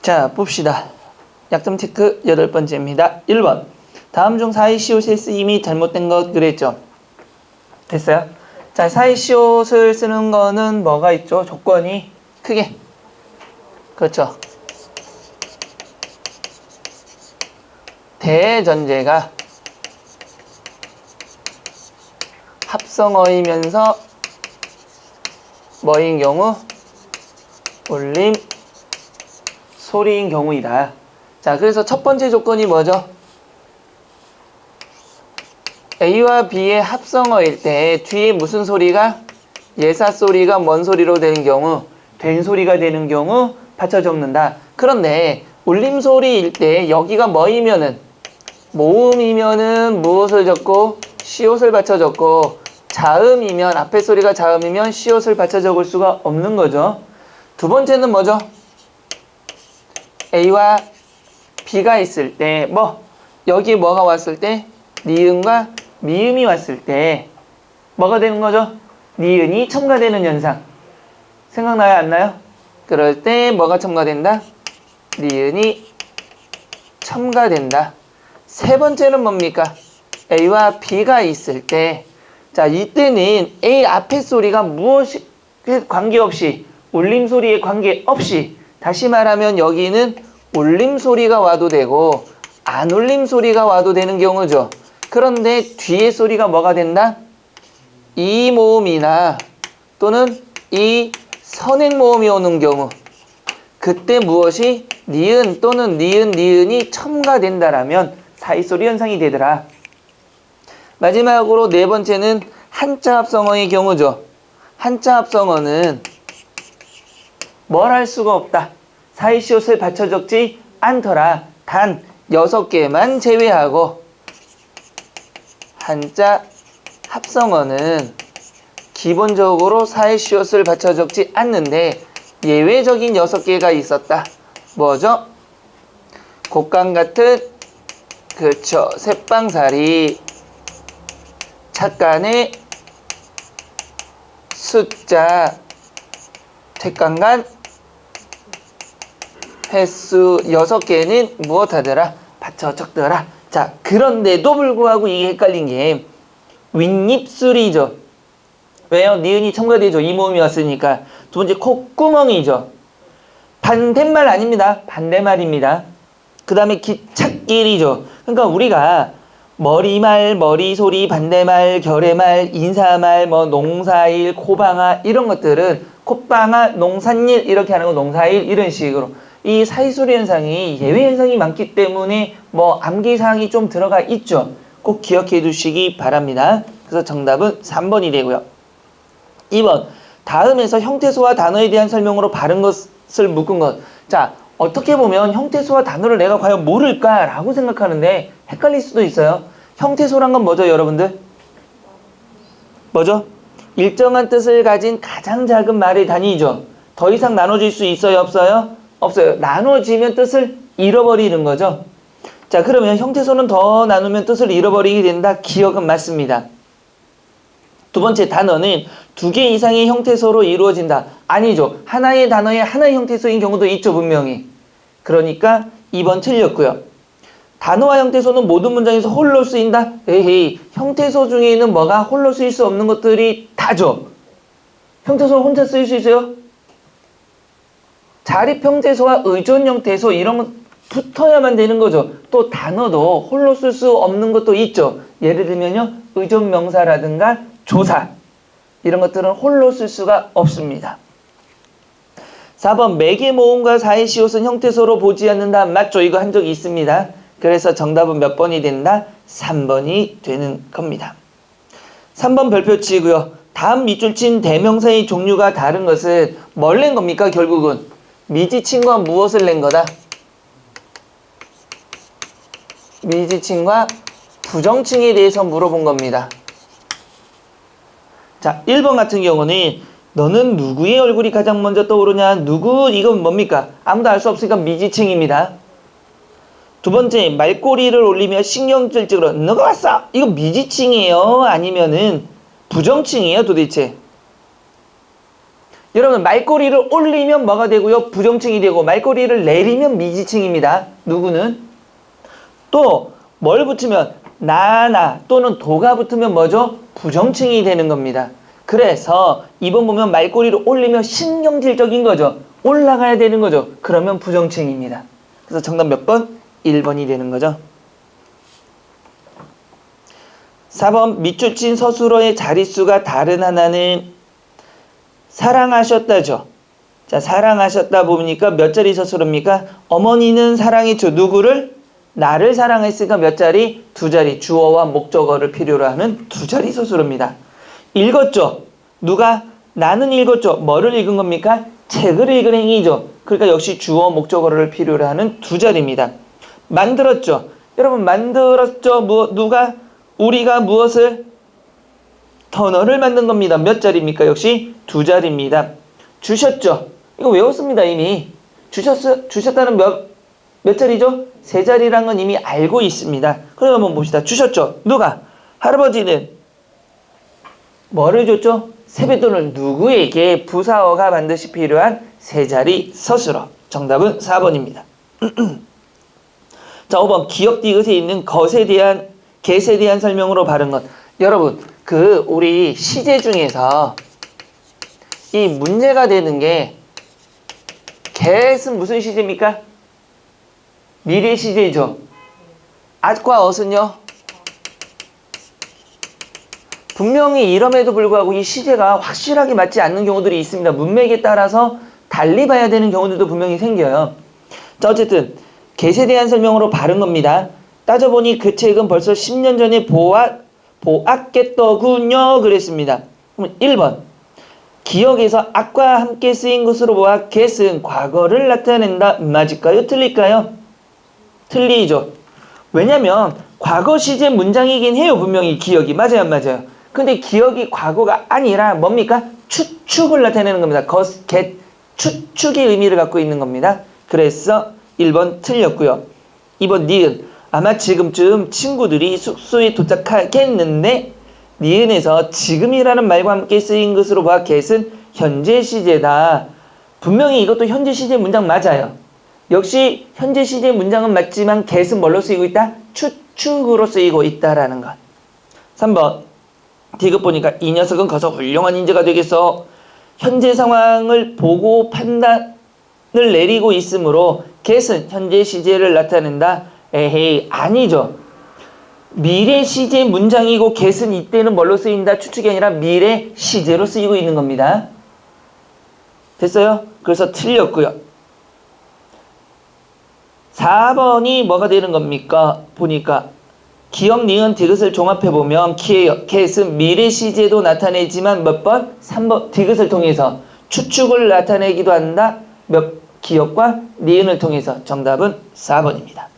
자, 봅시다. 약점 체크 8번째입니다. 1번. 다음 중 사이시옷의 쓰임이 잘못된 것 그랬죠? 됐어요? 자, 사이시옷을 쓰는 거는 뭐가 있죠? 조건이 크게. 그렇죠. 대전제가 합성어이면서 뭐인 경우? 울림, 소리인 경우이다. 자, 그래서 첫 번째 조건이 뭐죠? A와 B의 합성어일 때 뒤에 무슨 소리가? 예사 소리가 뭔 소리로 되는 경우? 된 소리가 되는 경우 받쳐 적는다. 그런데 울림 소리일 때 여기가 뭐이면은 모음이면은 무엇을 적고 시옷을 받쳐 적고 자음이면 앞에 소리가 자음이면 시옷을 받쳐 적을 수가 없는 거죠. 두 번째는 뭐죠? A와 B가 있을 때 뭐 여기에 뭐가 왔을 때 니은과 미음이 왔을 때 뭐가 되는 거죠? 니은이 첨가되는 현상. 생각나요? 안 나요? 그럴 때 뭐가 첨가된다? 니은이 첨가된다. 세 번째는 뭡니까? A와 B가 있을 때 자, 이때는 A 앞에 소리가 무엇이 관계없이 울림 소리에 관계없이 다시 말하면 여기는 울림 소리가 와도 되고 안 울림 소리가 와도 되는 경우죠. 그런데 뒤에 소리가 뭐가 된다? 이 모음이나 또는 이 선행 모음이 오는 경우 그때 무엇이 니은 또는 니은이 첨가된다라면 사이소리 현상이 되더라. 마지막으로 네 번째는 한자 합성어의 경우죠. 한자 합성어는 뭘 할 수가 없다. 사이시옷을 받쳐 적지 않더라. 단 6개만 제외하고 한자 합성어는 기본적으로 사이시옷을 받쳐 적지 않는데 예외적인 6개가 있었다. 뭐죠? 곶감 같은 그렇죠. 새빵살이 착간의 숫자 택간간 횟수 6개는 무엇하더라? 받쳐 적더라. 자, 그런데도 불구하고 이게 헷갈린 게 윗입술이죠. 왜요? 니은이 첨가되죠. 이 모음이 왔으니까. 두 번째 콧구멍이죠. 반대말 아닙니다. 반대말입니다. 그 다음에 기찻길이죠. 그러니까 우리가 머리말, 머리소리, 반대말, 결의말, 인사말, 뭐 농사일, 코방아 이런 것들은 콧방아, 농산일 이렇게 하는 거 농사일 이런 식으로 이 사이소리 현상이 예외 현상이 많기 때문에 뭐 암기사항이 좀 들어가 있죠. 꼭 기억해 두시기 바랍니다. 그래서 정답은 3번이 되고요. 2번 다음에서 형태소와 단어에 대한 설명으로 바른 것을 묶은 것. 자, 어떻게 보면 형태소와 단어를 내가 과연 모를까라고 생각하는데 헷갈릴 수도 있어요. 형태소란 건 뭐죠, 여러분들? 뭐죠? 일정한 뜻을 가진 가장 작은 말의 단위죠. 더 이상 나눠질 수 있어요, 없어요? 없어요. 나눠지면 뜻을 잃어버리는 거죠. 자, 그러면 형태소는 더 나누면 뜻을 잃어버리게 된다. 기억은 맞습니다. 두 번째 단어는 2개 이상의 형태소로 이루어진다. 아니죠. 하나의 단어에 하나의 형태소인 경우도 있죠, 분명히. 그러니까 2번 틀렸고요. 단어와 형태소는 모든 문장에서 홀로 쓰인다? 에헤이, 형태소 중에는 뭐가 홀로 쓰일 수 없는 것들이 다죠. 형태소는 혼자 쓰일 수 있어요? 자립 형태소와 의존 형태소 이런 건 붙어야만 되는 거죠. 또 단어도 홀로 쓸 수 없는 것도 있죠. 예를 들면요, 의존 명사라든가 조사 이런 것들은 홀로 쓸 수가 없습니다. 4번 매개 모음과 사이시옷은 형태소로 보지 않는다. 맞죠? 이거 한 적이 있습니다. 그래서 정답은 몇 번이 된다? 3번이 되는 겁니다. 3번 별표치고요. 다음 밑줄 친 대명사의 종류가 다른 것은 뭘 낸 겁니까? 결국은 미지친과 무엇을 낸 거다? 미지친과 부정칭에 대해서 물어본 겁니다. 자, 1번 같은 경우는 너는 누구의 얼굴이 가장 먼저 떠오르냐? 누구? 이건 뭡니까? 아무도 알 수 없으니까 미지칭입니다. 두 번째, 말꼬리를 올리며 신경질적으로 너가 왔어? 이거 미지칭이에요? 아니면은 부정칭이에요 도대체? 여러분 말꼬리를 올리면 뭐가 되고요? 부정칭이 되고 말꼬리를 내리면 미지칭입니다. 누구는? 또 뭘 붙으면 나나 또는 도가 붙으면 뭐죠? 부정칭이 되는 겁니다. 그래서 2번 보면 말꼬리를 올리면 신경질적인 거죠. 올라가야 되는 거죠. 그러면 부정칭입니다. 그래서 정답 몇 번? 1번이 되는 거죠. 4번 밑줄 친 서술어의 자릿수가 다른 하나는 사랑하셨다죠. 자, 사랑하셨다 보니까 몇 자리 서술어입니까? 어머니는 사랑했죠. 누구를? 나를 사랑했으니까 몇 자리? 2자리. 주어와 목적어를 필요로 하는 2자리 서술어입니다. 읽었죠. 누가? 나는 읽었죠. 뭐를 읽은 겁니까? 책을 읽은 행위죠. 그러니까 역시 주어 목적어를 필요로 하는 2자리입니다. 만들었죠. 여러분 만들었죠. 누가? 우리가 무엇을? 터널을 만든 겁니다. 몇 자리입니까? 역시 2자리입니다. 주셨죠. 이거 외웠습니다. 이미. 주셨다는 몇 자리죠? 3자리란 건 이미 알고 있습니다. 그럼 한번 봅시다. 주셨죠. 누가? 할아버지는 뭐를 줬죠? 세뱃돈을 누구에게? 부사어가 반드시 필요한 3자리 서술어. 정답은 4번입니다. 자, 5번 기역 디귿에 있는 것에 대한 get에 대한 설명으로 바른 것. 여러분 우리 시제 중에서 이 문제가 되는 게 get은 무슨 시제입니까? 미래 시제죠. at과 ot은요? 분명히 이럼에도 불구하고 이 시제가 확실하게 맞지 않는 경우들이 있습니다. 문맥에 따라서 달리 봐야 되는 경우들도 분명히 생겨요. 자, 어쨌든 get에 대한 설명으로 바른 겁니다. 따져보니 그 책은 벌써 10년 전에 보았겠더군요. 그랬습니다. 그럼 1번 기억에서 at과 함께 쓰인 것으로 보아 get은 과거를 나타낸다. 맞을까요? 틀릴까요? 틀리죠. 왜냐면 과거 시제 문장이긴 해요. 분명히 기억이. 맞아요, 안 맞아요? 근데 기억이 과거가 아니라 뭡니까? 추측을 나타내는 겁니다. get, 추측의 의미를 갖고 있는 겁니다. 그래서 1번 틀렸고요. 2번 니은. 아마 지금쯤 친구들이 숙소에 도착하겠는데 니은에서 지금이라는 말과 함께 쓰인 것으로 봐 get은 현재 시제다. 분명히 이것도 현재 시제 문장 맞아요. 역시 현재 시제 문장은 맞지만 get은 뭘로 쓰이고 있다? 추측으로 쓰이고 있다라는 것. 3번 디귿 보니까 이 녀석은 커서 훌륭한 인재가 되겠어. 현재 상황을 보고 판단을 내리고 있으므로 get은 현재 시제를 나타낸다. 에헤이 아니죠. 미래 시제 문장이고 get은 이때는 뭘로 쓰인다? 추측이 아니라 미래 시제로 쓰이고 있는 겁니다. 됐어요? 그래서 틀렸고요. 4번이 뭐가 되는 겁니까? 보니까 기억, 니은, 디귿을 종합해보면 get은 미래 시제도 나타내지만 몇 번? 3번 디귿을 통해서 추측을 나타내기도 한다. 기억과 니은을 통해서. 정답은 4번입니다.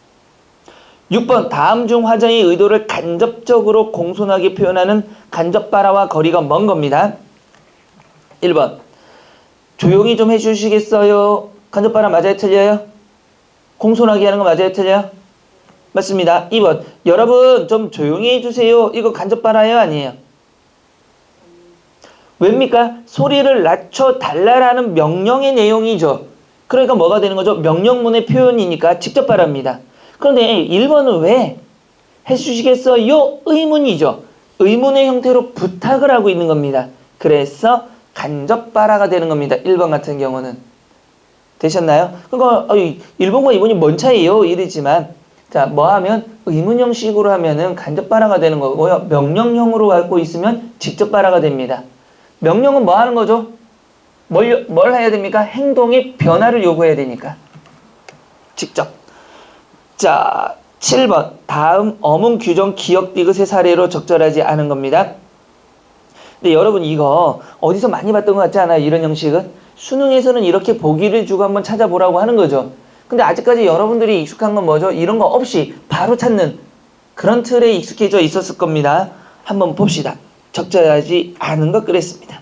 6번 다음 중 화자의 의도를 간접적으로 공손하게 표현하는 간접바라와 거리가 먼 겁니다. 1번 조용히 좀 해주시겠어요? 간접바라 맞아요? 틀려요? 공손하게 하는 거 맞아요? 틀려요? 맞습니다. 2번 여러분 좀 조용히 해주세요. 이거 간접바라예요? 아니에요? 왜입니까? 소리를 낮춰달라라는 명령의 내용이죠. 그러니까 뭐가 되는 거죠? 명령문의 표현이니까 직접바라입니다. 그런데 1번은 왜? 해주시겠어요? 의문이죠. 의문의 형태로 부탁을 하고 있는 겁니다. 그래서 간접바라가 되는 겁니다. 1번 같은 경우는. 되셨나요? 그러니까 1번과 2번이 뭔 차이예요? 이러지만 자, 뭐 하면 의문형식으로 하면은 간접바라가 되는 거고요. 명령형으로 갖고 있으면 직접바라가 됩니다. 명령은 뭐 하는 거죠? 뭘 해야 됩니까? 행동의 변화를 요구해야 되니까. 직접. 자, 7번 다음 어문 규정 기억 디귿의 사례로 적절하지 않은 겁니다. 근데 여러분 이거 어디서 많이 봤던 것 같지 않아요? 이런 형식은? 수능에서는 이렇게 보기를 주고 한번 찾아보라고 하는 거죠. 근데 아직까지 여러분들이 익숙한 건 뭐죠? 이런 거 없이 바로 찾는 그런 틀에 익숙해져 있었을 겁니다. 한번 봅시다. 적절하지 않은 것 그랬습니다.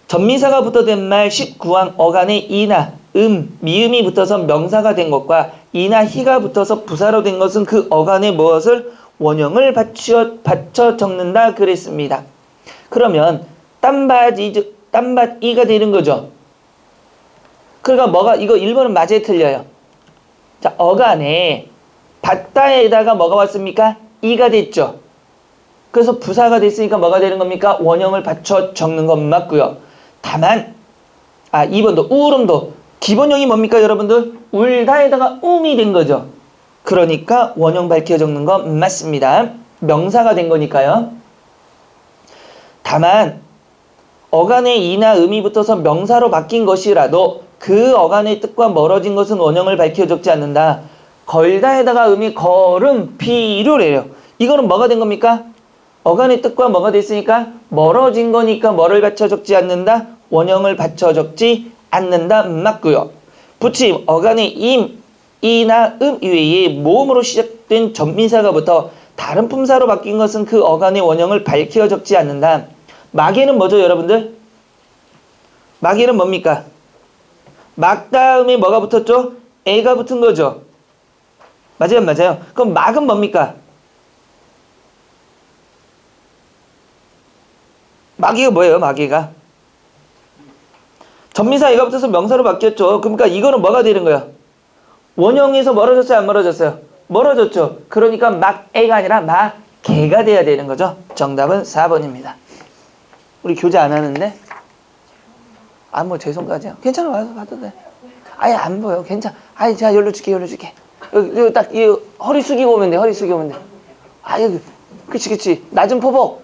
전미사가 붙어된 말 19항 어간에 이나 미음이 붙어서 명사가 된 것과 이나 희가 붙어서 부사로 된 것은 그 어간에 무엇을 원형을 받쳐 적는다 그랬습니다. 그러면 땀바지 딴밭 이가 되는 거죠. 그러니까 뭐가 이거 1번은 맞아요, 틀려요? 자, 어간에 받다에다가 뭐가 왔습니까? 이가 됐죠. 그래서 부사가 됐으니까 뭐가 되는 겁니까? 원형을 받쳐 적는 건 맞고요. 다만 2번도 우울음도 기본형이 뭡니까 여러분들? 울다에다가 음이 된 거죠. 그러니까 원형 밝혀 적는 건 맞습니다. 명사가 된 거니까요. 다만 어간에 이나 음이 붙어서 명사로 바뀐 것이라도 그 어간의 뜻과 멀어진 것은 원형을 밝혀 적지 않는다. 걸다에다가 음이 걸음 비료래요. 이거는 뭐가 된 겁니까? 어간의 뜻과 뭐가 됐으니까 멀어진 거니까 뭐를 받쳐 적지 않는다? 원형을 받쳐 적지 않는다. 맞고요. 붙임 어간의 임, 이나 이외에 모음으로 시작된 전미사가 붙어 다른 품사로 바뀐 것은 그 어간의 원형을 밝혀 적지 않는다. 막에는 뭐죠 여러분들? 막에는 뭡니까? 막 다음에 뭐가 붙었죠? 애가 붙은 거죠. 맞아요, 맞아요. 그럼 막은 뭡니까? 막이가 뭐예요, 막이가? 전미사 애가 붙어서 명사로 바뀌었죠. 그러니까 이거는 뭐가 되는 거예요? 원형에서 멀어졌어요, 안 멀어졌어요? 멀어졌죠. 그러니까 막애가 아니라 막개가 돼야 되는 거죠. 정답은 4번입니다. 우리 교재 안 하는데? 뭐 죄송까지요. 괜찮아, 와서 봐도 돼. 아예 안 보여. 괜찮아. 자, 열로 줄게. 여기 딱, 이 허리 숙이고 오면 돼. 허리 숙이고 오면 돼. 여기. 그치. 낮은 포복.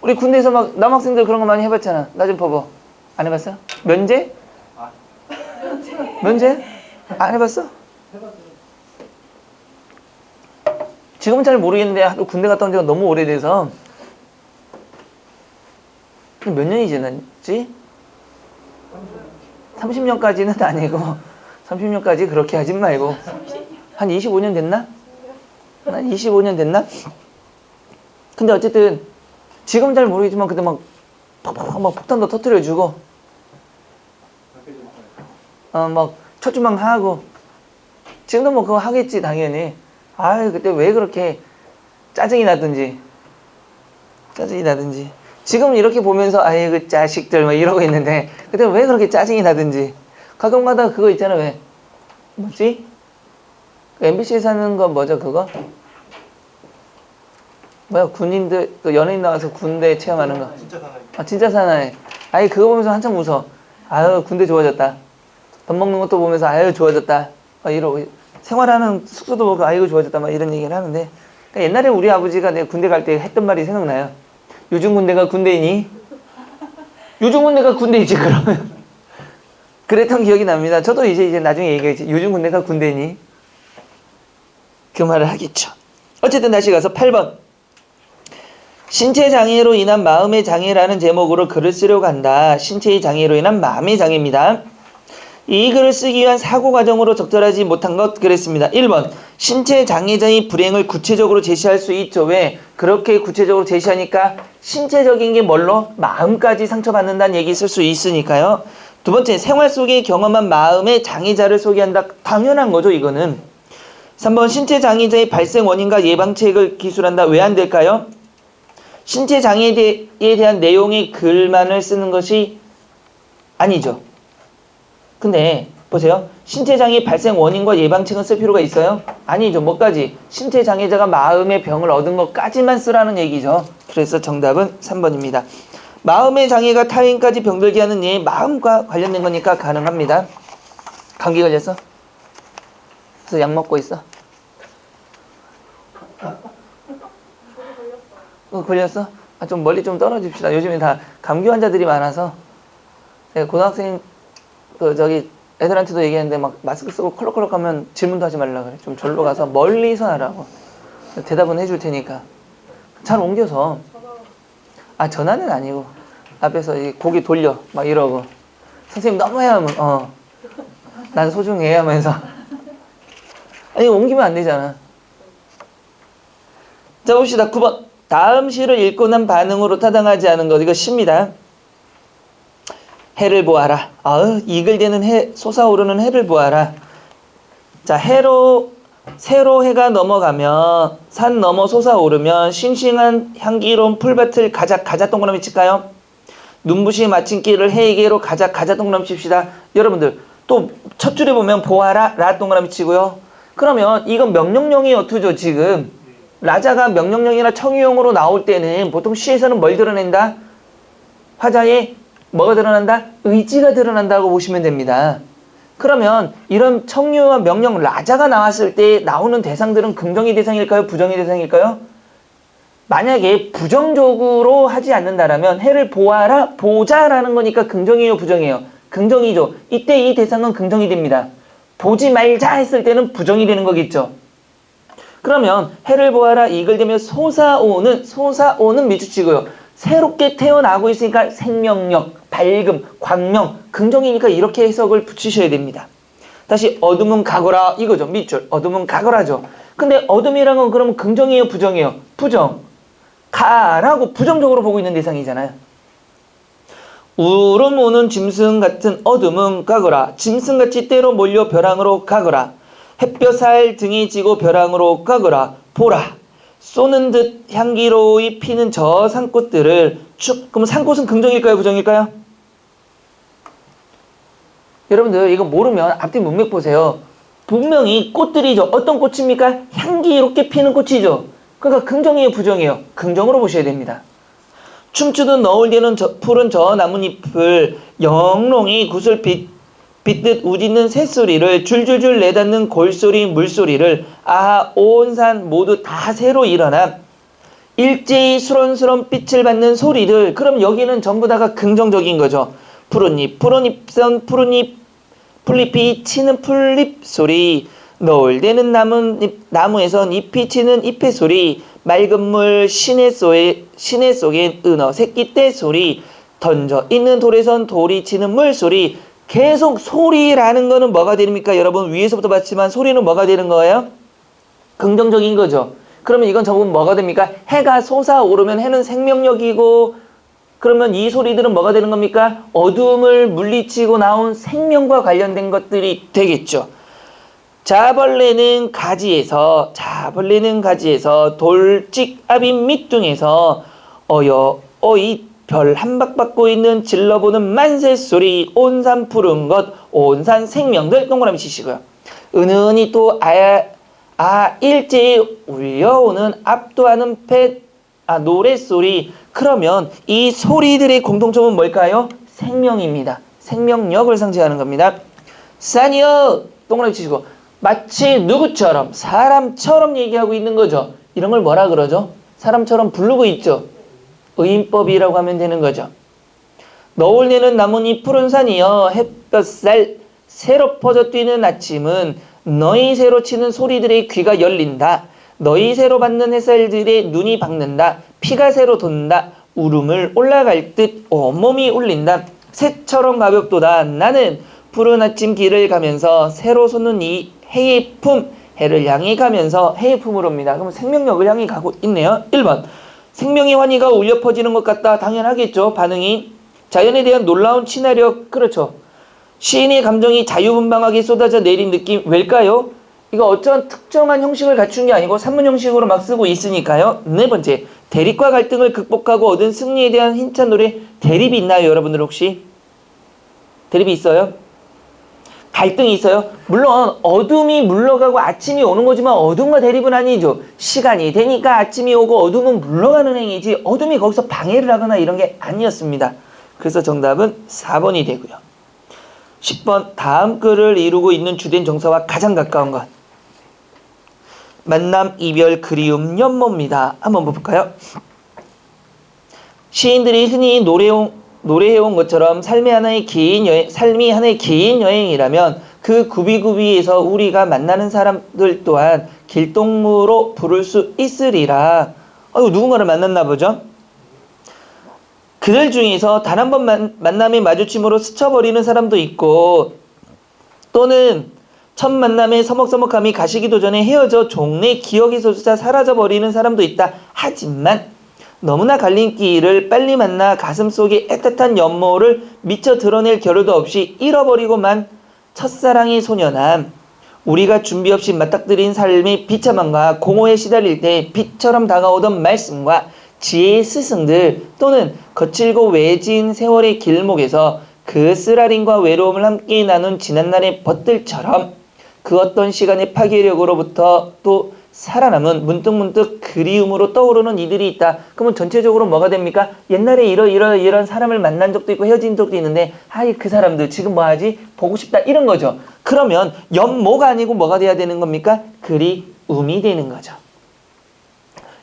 우리 군대에서 막 남학생들 그런 거 많이 해봤잖아. 낮은 포복. 안 해봤어? 면제? 면제? 안 해봤어? 지금은 잘 모르겠는데 하도 군대 갔다 온 지가 너무 오래돼서 몇 년이 지났지? 30년까지는 아니고 30년까지 그렇게 하진 말고 한 25년 됐나? 한 25년 됐나? 근데 어쨌든 지금은 잘 모르겠지만 그때 막 폭탄도 터뜨려주고 막 초주망하고 지금도 뭐 그거 하겠지 당연히. 그때 왜 그렇게 짜증이 나든지 지금은 이렇게 보면서 그 자식들 막 이러고 있는데 그때 왜 그렇게 짜증이 나든지 가끔가다 그거 있잖아. 왜 뭐지? MBC에서 하는 거 뭐죠 그거? 뭐야 군인들 그 연예인 나와서 군대 체험하는 거. 진짜 사나이. 그거 보면서 한참 웃어. 군대 좋아졌다. 밥 먹는 것도 보면서 좋아졌다. 이러고 생활하는 숙소도 보고 이거 좋아졌다 막 이런 얘기를 하는데 그러니까 옛날에 우리 아버지가 내 군대 갈 때 했던 말이 생각나요. 요즘 군대가 군대이니? 요즘 군대가 군대이지 그러면 그랬던 기억이 납니다. 저도 이제 나중에 얘기하지. 요즘 군대가 군대니? 그 말을 하겠죠. 어쨌든 다시 가서 8번. 신체 장애로 인한 마음의 장애라는 제목으로 글을 쓰려고 한다. 신체의 장애로 인한 마음의 장애입니다. 이 글을 쓰기 위한 사고 과정으로 적절하지 못한 것 그랬습니다. 1번. 신체 장애자의 불행을 구체적으로 제시할 수 있죠. 왜? 그렇게 구체적으로 제시하니까 신체적인 게 뭘로? 마음까지 상처받는다는 얘기 쓸 수 있으니까요. 두 번째. 생활 속에 경험한 마음의 장애자를 소개한다. 당연한 거죠 이거는. 3번. 신체 장애자의 발생 원인과 예방책을 기술한다. 왜 안 될까요? 신체 장애에 대한 내용의 글만을 쓰는 것이 아니죠. 근데 보세요. 신체장애 발생 원인과 예방책은 쓸 필요가 있어요? 아니죠. 뭐까지? 신체장애자가 마음의 병을 얻은 것까지만 쓰라는 얘기죠. 그래서 정답은 3번입니다. 마음의 장애가 타인까지 병들게 하는 예 마음과 관련된 거니까 가능합니다. 감기 걸렸어? 그래서 약 먹고 있어? 걸렸어? 좀 멀리 좀 떨어집시다. 요즘에 다 감기 환자들이 많아서 제가 고등학생 애들한테도 얘기하는데 막 마스크 쓰고 컬럭컬럭 하면 질문도 하지 말라 그래. 좀 절로 가서 멀리서 하라고. 대답은 해줄 테니까. 잘 옮겨서. 전화는 아니고 앞에서 고개 돌려 막 이러고 선생님 너무 해야 하면 난 소중해 하면서 옮기면 안 되잖아. 자 봅시다. 9번. 다음 시를 읽고 난 반응으로 타당하지 않은 것. 이거 시입니다. 해를 보아라. 이글대는 해, 솟아오르는 해를 보아라. 자, 해로 새로 해가 넘어가면 산 넘어 솟아오르면 싱싱한 향기로운 풀밭을 가자 가자 동그라미 칠까요? 눈부신 마침길을 해에게로 가자 가자 동그라미 칩시다. 여러분들 또 첫 줄에 보면 보아라 라 동그라미 치고요. 그러면 이건 명령형이 어떻죠 지금? 라자가 명령형이나 청유형으로 나올 때는 보통 시에서는 뭘 드러낸다? 화자에 뭐가 드러난다? 의지가 드러난다고 보시면 됩니다. 그러면 이런 청유와 명령 라자가 나왔을 때 나오는 대상들은 긍정의 대상일까요? 부정의 대상일까요? 만약에 부정적으로 하지 않는다라면 해를 보아라, 보자라는 거니까 긍정이에요, 부정이에요? 긍정이죠. 이때 이 대상은 긍정이 됩니다. 보지 말자 했을 때는 부정이 되는 거겠죠. 그러면 해를 보아라 이걸 되면 솟아오는 미주치고요. 새롭게 태어나고 있으니까 생명력, 밝음, 광명, 긍정이니까 이렇게 해석을 붙이셔야 됩니다. 다시 어둠은 가거라 이거죠. 밑줄 어둠은 가거라죠. 근데 어둠이란 건 그러면 긍정이에요, 부정이에요? 부정. 가라고 부정적으로 보고 있는 대상이잖아요. 우름 오는 짐승 같은 어둠은 가거라. 짐승같이 때로 몰려 벼랑으로 가거라. 햇볕살 등이 지고 벼랑으로 가거라. 보라. 쏘는 듯 향기로이 피는 저 산꽃들을 그럼 산꽃은 긍정일까요, 부정일까요? 여러분들 이거 모르면 앞뒤 문맥 보세요. 분명히 꽃들이죠. 어떤 꽃입니까? 향기롭게 피는 꽃이죠. 그러니까 긍정이에요, 부정이에요? 긍정으로 보셔야 됩니다. 춤추듯 너울대는 푸른 저 나뭇잎을 영롱이 구슬 빗듯 우짖는 새소리를 줄줄줄 내닫는 골소리 물소리를 아하 온 산 모두 다 새로 일어나 일제히 수런수런 빛을 받는 소리들. 그럼 여기는 전부 다가 긍정적인 거죠. 푸른잎 푸른잎선 푸른잎 풀잎이 치는 풀잎 소리, 너울대는 나무에선 잎이 치는 잎의 소리, 맑은 물 시내 속엔 은어 새끼 떼 소리, 던져 있는 돌에선 돌이 치는 물소리. 계속 소리라는 거는 뭐가 됩니까? 여러분 위에서부터 봤지만 소리는 뭐가 되는 거예요? 긍정적인 거죠. 그러면 이건 전부 뭐가 됩니까? 해가 솟아오르면 해는 생명력이고, 그러면 이 소리들은 뭐가 되는 겁니까? 어둠을 물리치고 나온 생명과 관련된 것들이 되겠죠. 자벌레는 가지에서 돌찍아빈 밑둥에서 어이 별 한박 받고 있는 질러보는 만새소리, 온산 푸른 것, 온산 생명들 동그라미 치시고요. 은은히 또 일제히 울려오는 압도하는 노랫소리. 그러면 이 소리들의 공통점은 뭘까요? 생명입니다. 생명력을 상징하는 겁니다. 산이여 동그라미 치시고, 마치 누구처럼 사람처럼 얘기하고 있는 거죠. 이런 걸 뭐라 그러죠? 사람처럼 부르고 있죠. 의인법이라고 하면 되는 거죠. 너울내는 나뭇잎 푸른 산이여 햇볕살 새로 퍼져 뛰는 아침은 너희 새로 치는 소리들의 귀가 열린다. 너희 새로 받는 햇살들의 눈이 밝는다. 피가 새로 돋는다. 울음을 올라갈 듯 온몸이 울린다. 새처럼 가볍도다. 나는 푸른 아침 길을 가면서 새로 솟는 이 해의 품, 해를 향해 가면서 해의 품으로 옵니다. 그럼 생명력을 향해 가고 있네요. 1번 생명의 환희가 울려 퍼지는 것 같다. 당연하겠죠. 반응이. 자연에 대한 놀라운 친화력. 그렇죠. 시인의 감정이 자유분방하게 쏟아져 내린 느낌. 왜일까요? 이거 어쩌한 특정한 형식을 갖춘 게 아니고 산문 형식으로 막 쓰고 있으니까요. 네 번째, 대립과 갈등을 극복하고 얻은 승리에 대한 힘찬 노래. 대립이 있나요, 여러분들 혹시? 대립이 있어요? 갈등이 있어요? 물론 어둠이 물러가고 아침이 오는 거지만 어둠과 대립은 아니죠. 시간이 되니까 아침이 오고 어둠은 물러가는 행위지 어둠이 거기서 방해를 하거나 이런 게 아니었습니다. 그래서 정답은 4번이 되고요. 10번 다음 글을 이루고 있는 주된 정사와 가장 가까운 것. 만남, 이별, 그리움, 연모입니다. 한번 볼까요? 시인들이 흔히 노래해온 것처럼 삶이 하나의 긴 여행이라면 그 구비구비에서 우리가 만나는 사람들 또한 길동무로 부를 수 있으리라. 누군가를 만났나 보죠? 그들 중에서 단 한 번 만남의 마주침으로 스쳐버리는 사람도 있고, 또는 첫 만남의 서먹서먹함이 가시기도 전에 헤어져 종래 기억에서조차 사라져버리는 사람도 있다. 하지만 너무나 갈림길을 빨리 만나 가슴속에 애틋한 연모를 미처 드러낼 겨를도 없이 잃어버리고만 첫사랑의 소년함, 우리가 준비 없이 맞닥뜨린 삶의 비참함과 공허에 시달릴 때 빛처럼 다가오던 말씀과 지혜의 스승들 또는 거칠고 외진 세월의 길목에서 그 쓰라림과 외로움을 함께 나눈 지난날의 벗들처럼 그 어떤 시간의 파괴력으로부터 또 살아남은 문득문득 그리움으로 떠오르는 이들이 있다. 그러면 전체적으로 뭐가 됩니까? 옛날에 이런 사람을 만난 적도 있고 헤어진 적도 있는데 아이 그 사람들 지금 뭐하지? 보고 싶다 이런 거죠. 그러면 연모가 아니고 뭐가 돼야 되는 겁니까? 그리움이 되는 거죠.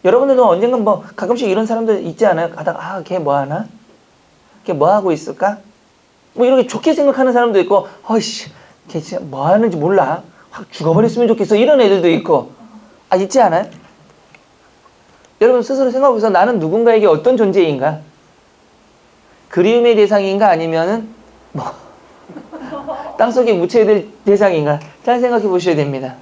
여러분들도 언젠간 뭐 가끔씩 이런 사람들 있지 않아요? 가다가 걔 뭐하나? 걔 뭐하고 있을까? 뭐 이렇게 좋게 생각하는 사람도 있고 어이씨 걔 진짜 뭐하는지 몰라. 확 죽어버렸으면 좋겠어. 이런 애들도 있고 있지 않아요? 여러분 스스로 생각해보세요. 나는 누군가에게 어떤 존재인가? 그리움의 대상인가 아니면은 뭐 땅속에 묻혀야 대상인가? 잘 생각해 보셔야 됩니다.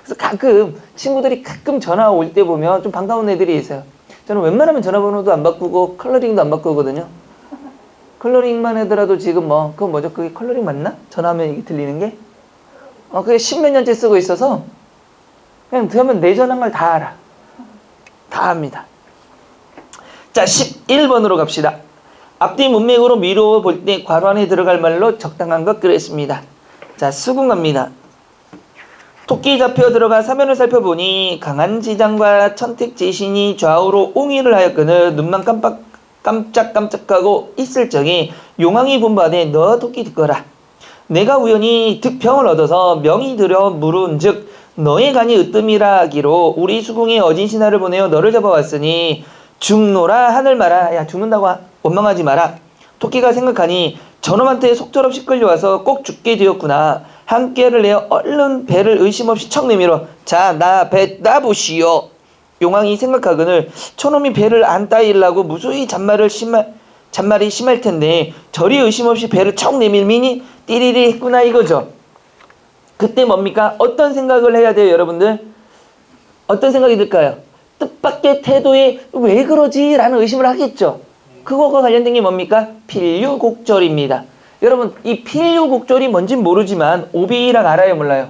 그래서 가끔 친구들이 가끔 전화 올 때 보면 좀 반가운 애들이 있어요. 저는 웬만하면 전화번호도 안 바꾸고 컬러링도 안 바꾸거든요. 컬러링만 하더라도 지금 그건 뭐죠? 그게 컬러링 맞나? 전화하면 이게 들리는 게? 그게 십몇 년째 쓰고 있어서 그냥 들으면 내전한 걸 다 알아. 다 압니다. 자, 11번으로 갑시다. 앞뒤 문맥으로 미루어 볼 때 괄호 안에 들어갈 말로 적당한 것 그랬습니다. 자, 수긍 갑니다. 토끼 잡혀 들어가 사면을 살펴보니 강한 지장과 천택지신이 좌우로 옹의를 하였거늘 눈만 깜짝깜짝하고 있을 적에 용왕이 본받에 너 토끼 듣거라. 내가 우연히 득병을 얻어서 명이 들여 물은즉 너의 간이 으뜸이라 하기로 우리 수궁에 어진 신하를 보내어 너를 잡아왔으니 죽노라 하늘 마라. 야 죽는다고 원망하지 마라. 토끼가 생각하니 저놈한테 속절없이 끌려와서 꼭 죽게 되었구나. 한 꾀를 내어 얼른 배를 의심 없이 척 내밀어 자 나 배 따보시오. 용왕이 생각하거늘 저놈이 배를 안 따이려고 무수히 잔말이 심할 텐데 저리 의심 없이 배를 척 내밀미니 띠리리 했구나 이거죠. 그때 뭡니까? 어떤 생각을 해야 돼요, 여러분들? 어떤 생각이 들까요? 뜻밖의 태도에 왜 그러지? 라는 의심을 하겠죠. 그거와 관련된 게 뭡니까? 필류곡절입니다. 여러분, 이 필류곡절이 뭔진 모르지만 오비락 알아요, 몰라요?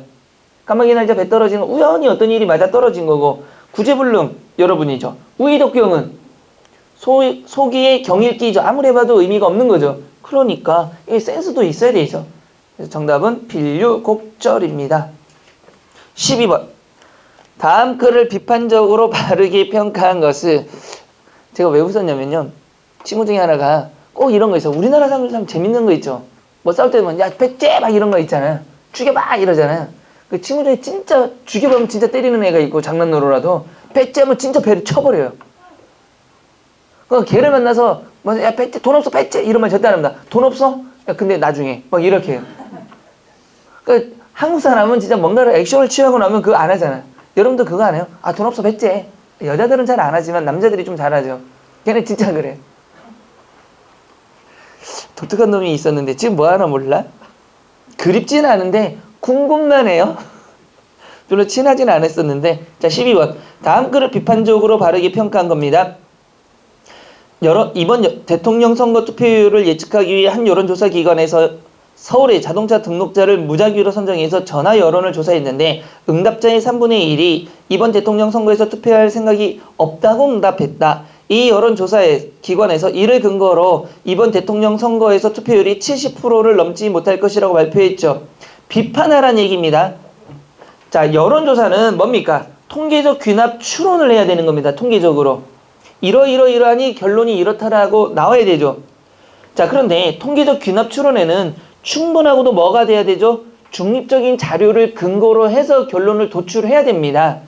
까마귀 날짜 배 떨어지는 거 우연히 어떤 일이 맞아 떨어진 거고 구제불능 여러분이죠. 우이독경은 소기의 경일기죠. 아무리 해봐도 의미가 없는 거죠. 그러니까 이 센스도 있어야 되죠. 그래서 정답은 필류곡절입니다. 12번. 다음 글을 비판적으로 바르게 평가한 것은 제가 왜 웃었냐면요. 친구 중에 하나가 꼭 이런 거 있어. 우리나라 사람들 참 재밌는 거 있죠. 뭐 싸울 때 보면 야 배째 막 이런 거 있잖아요. 죽여봐 이러잖아요. 그 친구 중에 진짜 죽여보면 진짜 때리는 애가 있고 장난으로라도 배째 하면 진짜 배를 쳐버려요. 그러니까 걔를 만나서 뭐 야 배째 돈 없어 배째 이러면 절대 안 합니다. 돈 없어? 야 근데 나중에 막 이렇게 해요. 그러니까 한국 사람은 진짜 뭔가를 액션을 취하고 나면 그거 안 하잖아요. 여러분도 그거 안 해요? 아 돈 없어 배째. 여자들은 잘 안 하지만 남자들이 좀 잘하죠. 걔는 진짜 그래. 독특한 놈이 있었는데 지금 뭐 하나 몰라? 그립지는 않은데 궁금만 해요. 별로 친하지는 않았었는데. 자 12번. 다음 글을 비판적으로 바르게 평가한 겁니다. 이번 대통령 선거 투표율을 예측하기 위해 한 여론조사 기관에서 서울의 자동차 등록자를 무작위로 선정해서 전화 여론을 조사했는데 응답자의 3분의 1이 이번 대통령 선거에서 투표할 생각이 없다고 응답했다. 이 여론조사 기관에서 이를 근거로 이번 대통령 선거에서 투표율이 70%를 넘지 못할 것이라고 발표했죠. 비판하라는 얘기입니다. 자, 여론조사는 뭡니까? 통계적 귀납 추론을 해야 되는 겁니다. 통계적으로. 이러하니 결론이 이렇다라고 나와야 되죠. 자, 그런데 통계적 귀납 추론에는 충분하고도 뭐가 돼야 되죠? 중립적인 자료를 근거로 해서 결론을 도출해야 됩니다.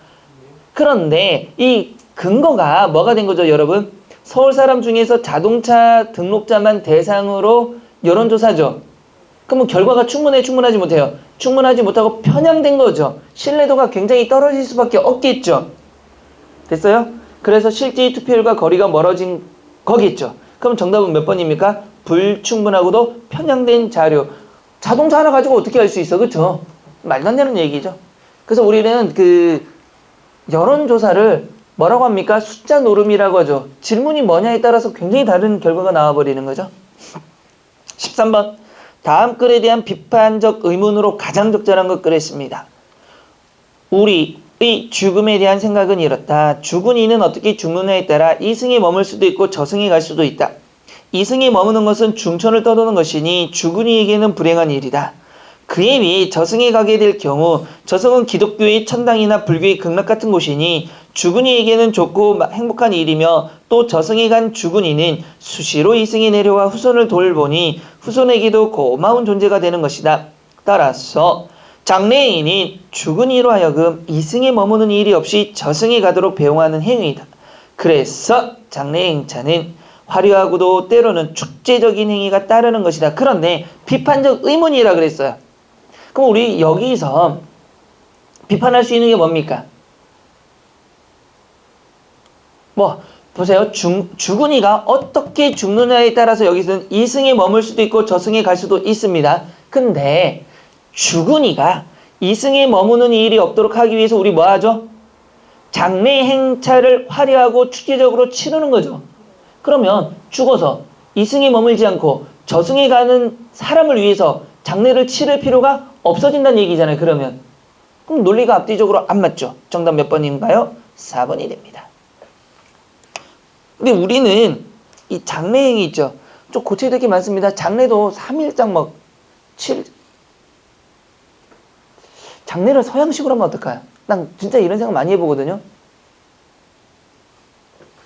그런데 이 근거가 뭐가 된 거죠, 여러분? 서울 사람 중에서 자동차 등록자만 대상으로 여론조사죠. 그러면 결과가 충분하지 못해요. 충분하지 못하고 편향된 거죠. 신뢰도가 굉장히 떨어질 수밖에 없겠죠. 됐어요? 그래서 실제 투표율과 거리가 멀어진 거겠죠. 그럼 정답은 몇 번입니까? 불충분하고도 편향된 자료. 자동차 하나 가지고 어떻게 알 수 있어? 그쵸? 말도 안 되는 얘기죠. 그래서 우리는 그 여론조사를 뭐라고 합니까? 숫자 노름이라고 하죠. 질문이 뭐냐에 따라서 굉장히 다른 결과가 나와버리는 거죠. 13번. 다음 글에 대한 비판적 의문으로 가장 적절한 것 그랬습니다. 우리의 죽음에 대한 생각은 이렇다. 죽은 이는 어떻게 죽느냐에 따라 이승에 머물 수도 있고 저승에 갈 수도 있다. 이승에 머무는 것은 중천을 떠도는 것이니 죽은 이에게는 불행한 일이다. 그에 비해 저승에 가게 될 경우 저승은 기독교의 천당이나 불교의 극락 같은 곳이니 죽은 이에게는 좋고 행복한 일이며 또 저승에 간 죽은 이는 수시로 이승에 내려와 후손을 돌보니 후손에게도 고마운 존재가 되는 것이다. 따라서 장래인인 죽은 이로 하여금 이승에 머무는 일이 없이 저승에 가도록 배웅하는 행위이다. 그래서 장래의 행차는 화려하고도 때로는 축제적인 행위가 따르는 것이다. 그런데 비판적 의문이라 그랬어요. 그럼 우리 여기서 비판할 수 있는 게 뭡니까? 보세요. 죽은 이가 어떻게 죽느냐에 따라서 여기서는 이승에 머물 수도 있고 저승에 갈 수도 있습니다. 근데 죽은 이가 이승에 머무는 일이 없도록 하기 위해서 우리 뭐 하죠? 장래 행차를 화려하고 축제적으로 치르는 거죠. 그러면 죽어서 이승에 머물지 않고 저승에 가는 사람을 위해서 장례를 치를 필요가 없어진다는 얘기잖아요. 그러면 그럼 논리가 앞뒤적으로 안 맞죠. 정답 몇 번인가요? 4번이 됩니다. 근데 우리는 이 장례행위 있죠. 좀 고쳐야 될 게 많습니다. 장례도 3일장 7 장례를 서양식으로 하면 어떨까요? 난 진짜 이런 생각 많이 해보거든요.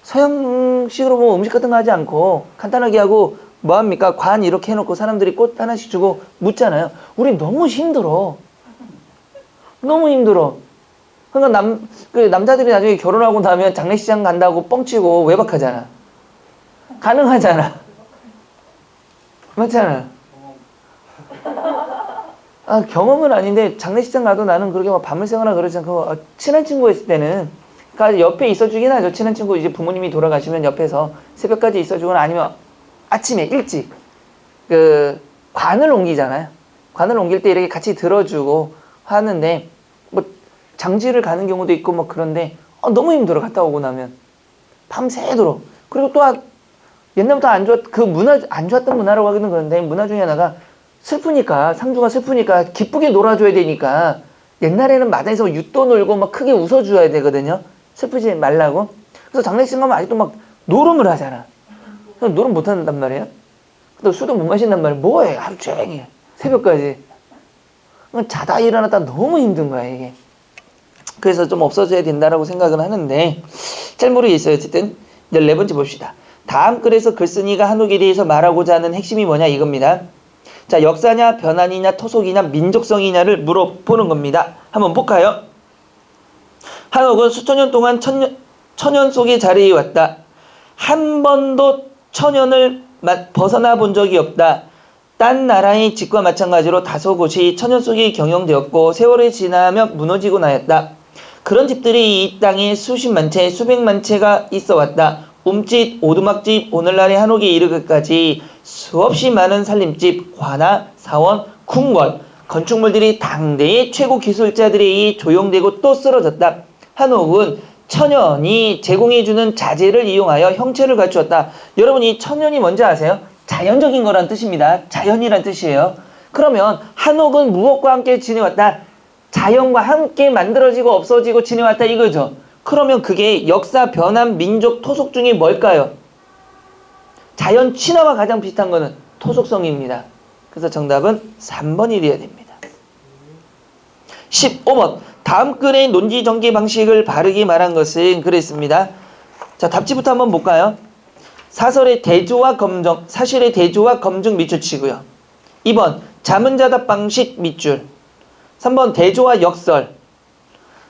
서양식으로 뭐 음식 같은 거 하지 않고 간단하게 하고 뭐합니까? 관 이렇게 해놓고 사람들이 꽃 하나씩 주고 묻잖아요. 우리 너무 힘들어. 너무 힘들어. 그러니까 남자들이 나중에 결혼하고 나면 장례식장 간다고 뻥치고 외박하잖아. 가능하잖아. 맞잖아. 경험은 아닌데 장례식장 가도 나는 그렇게 막 밤을 새거나 그러지 않고 친한 친구 있을 때는 그러니까 옆에 있어주긴 하죠. 친한 친구 이제 부모님이 돌아가시면 옆에서 새벽까지 있어주거나 아니면 아침에 일찍 관을 옮기잖아요. 관을 옮길 때 이렇게 같이 들어주고 하는데 뭐 장지를 가는 경우도 있고 뭐 그런데 너무 힘들어. 갔다 오고 나면 밤새도록. 그리고 또 옛날부터 안 좋았던 문화라고 하기는 그런데 문화 중에 하나가 슬프니까 상주가 슬프니까 기쁘게 놀아줘야 되니까 옛날에는 마당에서 윷도 놀고 막 크게 웃어줘야 되거든요. 슬프지 말라고. 그래서 장례식 가면 아직도 막 노름을 하잖아. 노름 못 한단 말이에요. 또 술도 못 마신단 말이에요. 뭐해 하루 종일 새벽까지. 자다 일어났다 너무 힘든 거야 이게. 그래서 좀 없어져야 된다라고 생각은 하는데 잘 모르겠어요. 어쨌든 14번째 봅시다. 다음 글에서 글쓴이가 한옥에 대해서 말하고자 하는 핵심이 뭐냐 이겁니다. 자, 역사냐 변환이냐 토속이냐 민족성이냐를 물어보는 겁니다. 한번 볼까요? 한옥은 수천 년 동안 천연 속에 자리해 왔다. 한 번도 천연을 벗어나 본 적이 없다. 딴 나라의 집과 마찬가지로 다소 곳이 천연 속에 경영되었고 세월이 지나면 무너지고 나였다. 그런 집들이 이 땅에 수십만 채, 수백만 채가 있어 왔다. 움집, 오두막집, 오늘날의 한옥에 이르기까지 수없이 많은 살림집, 관아, 사원, 궁궐, 건축물들이 당대의 최고 기술자들에 의해 조형되고 또 쓰러졌다. 한옥은 천연이 제공해주는 자재를 이용하여 형체를 갖추었다. 여러분 이 천연이 뭔지 아세요? 자연적인 거란 뜻입니다. 자연이란 뜻이에요. 그러면 한옥은 무엇과 함께 지내왔다? 자연과 함께 만들어지고 없어지고 지내왔다 이거죠. 그러면 그게 역사, 변환, 민족, 토속 중에 뭘까요? 자연 친화와 가장 비슷한 거는 토속성입니다. 그래서 정답은 3번이 되어야 됩니다. 15번 다음 글의 논지 전개 방식을 바르게 말한 것은 그랬습니다. 자, 답지부터 한번 볼까요? 사설의 대조와 검정, 사실의 대조와 검증 밑줄 치고요. 2번 자문자답 방식 밑줄. 3번 대조와 역설.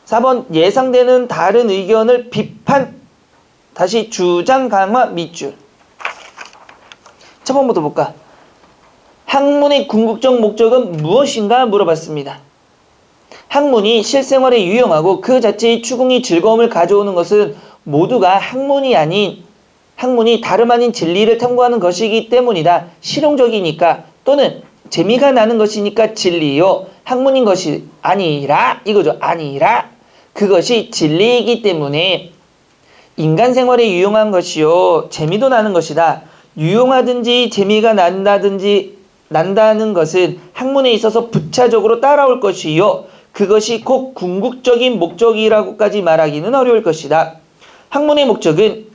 4번 예상되는 다른 의견을 비판. 다시 주장 강화 밑줄. 첫 번부터 볼까? 학문의 궁극적 목적은 무엇인가 물어봤습니다. 학문이 실생활에 유용하고 그 자체의 추궁이 즐거움을 가져오는 것은 모두가 학문이 다름 아닌 진리를 탐구하는 것이기 때문이다. 실용적이니까 또는 재미가 나는 것이니까 진리요. 학문인 것이 아니라 이거죠. 아니라 그것이 진리이기 때문에 인간 생활에 유용한 것이요. 재미도 나는 것이다. 유용하든지 재미가 난다든지 난다는 것은 학문에 있어서 부차적으로 따라올 것이요. 그것이 곧 궁극적인 목적이라고까지 말하기는 어려울 것이다. 학문의 목적은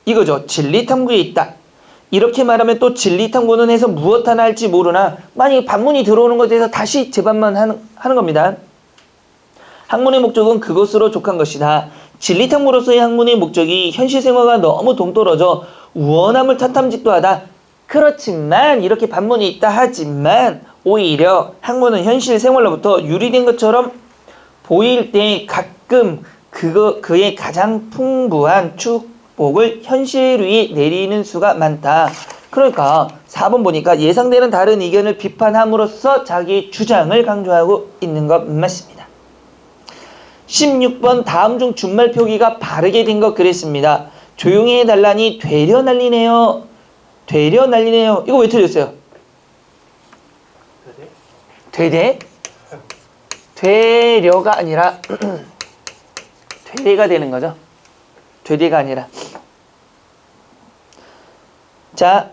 이거죠. 진리탐구에 있다. 이렇게 말하면 또 진리탐구는 해서 무엇 하나 할지 모르나 만약에 반문이 들어오는 것에 대해서 다시 재반만 하는 겁니다. 학문의 목적은 그것으로 족한 것이다. 진리탐구로서의 학문의 목적이 현실 생활과 너무 동떨어져 우월함을 탓함직도 하다. 그렇지만 이렇게 반문이 있다 하지만 오히려 학문은 현실 생활로부터 유리된 것처럼 보일 때 가끔 그의 가장 풍부한 축복을 현실 위에 내리는 수가 많다. 그러니까 4번 보니까 예상되는 다른 의견을 비판함으로써 자기의 주장을 강조하고 있는 것 맞습니다. 16번 다음 중 준말 표기가 바르게 된 것 그랬습니다. 조용히 해달라니 되려 난리네요. 되려 난리네요. 이거 왜 틀렸어요? 되대? 되려가 아니라 되대가 되는 거죠. 되대가 아니라. 자,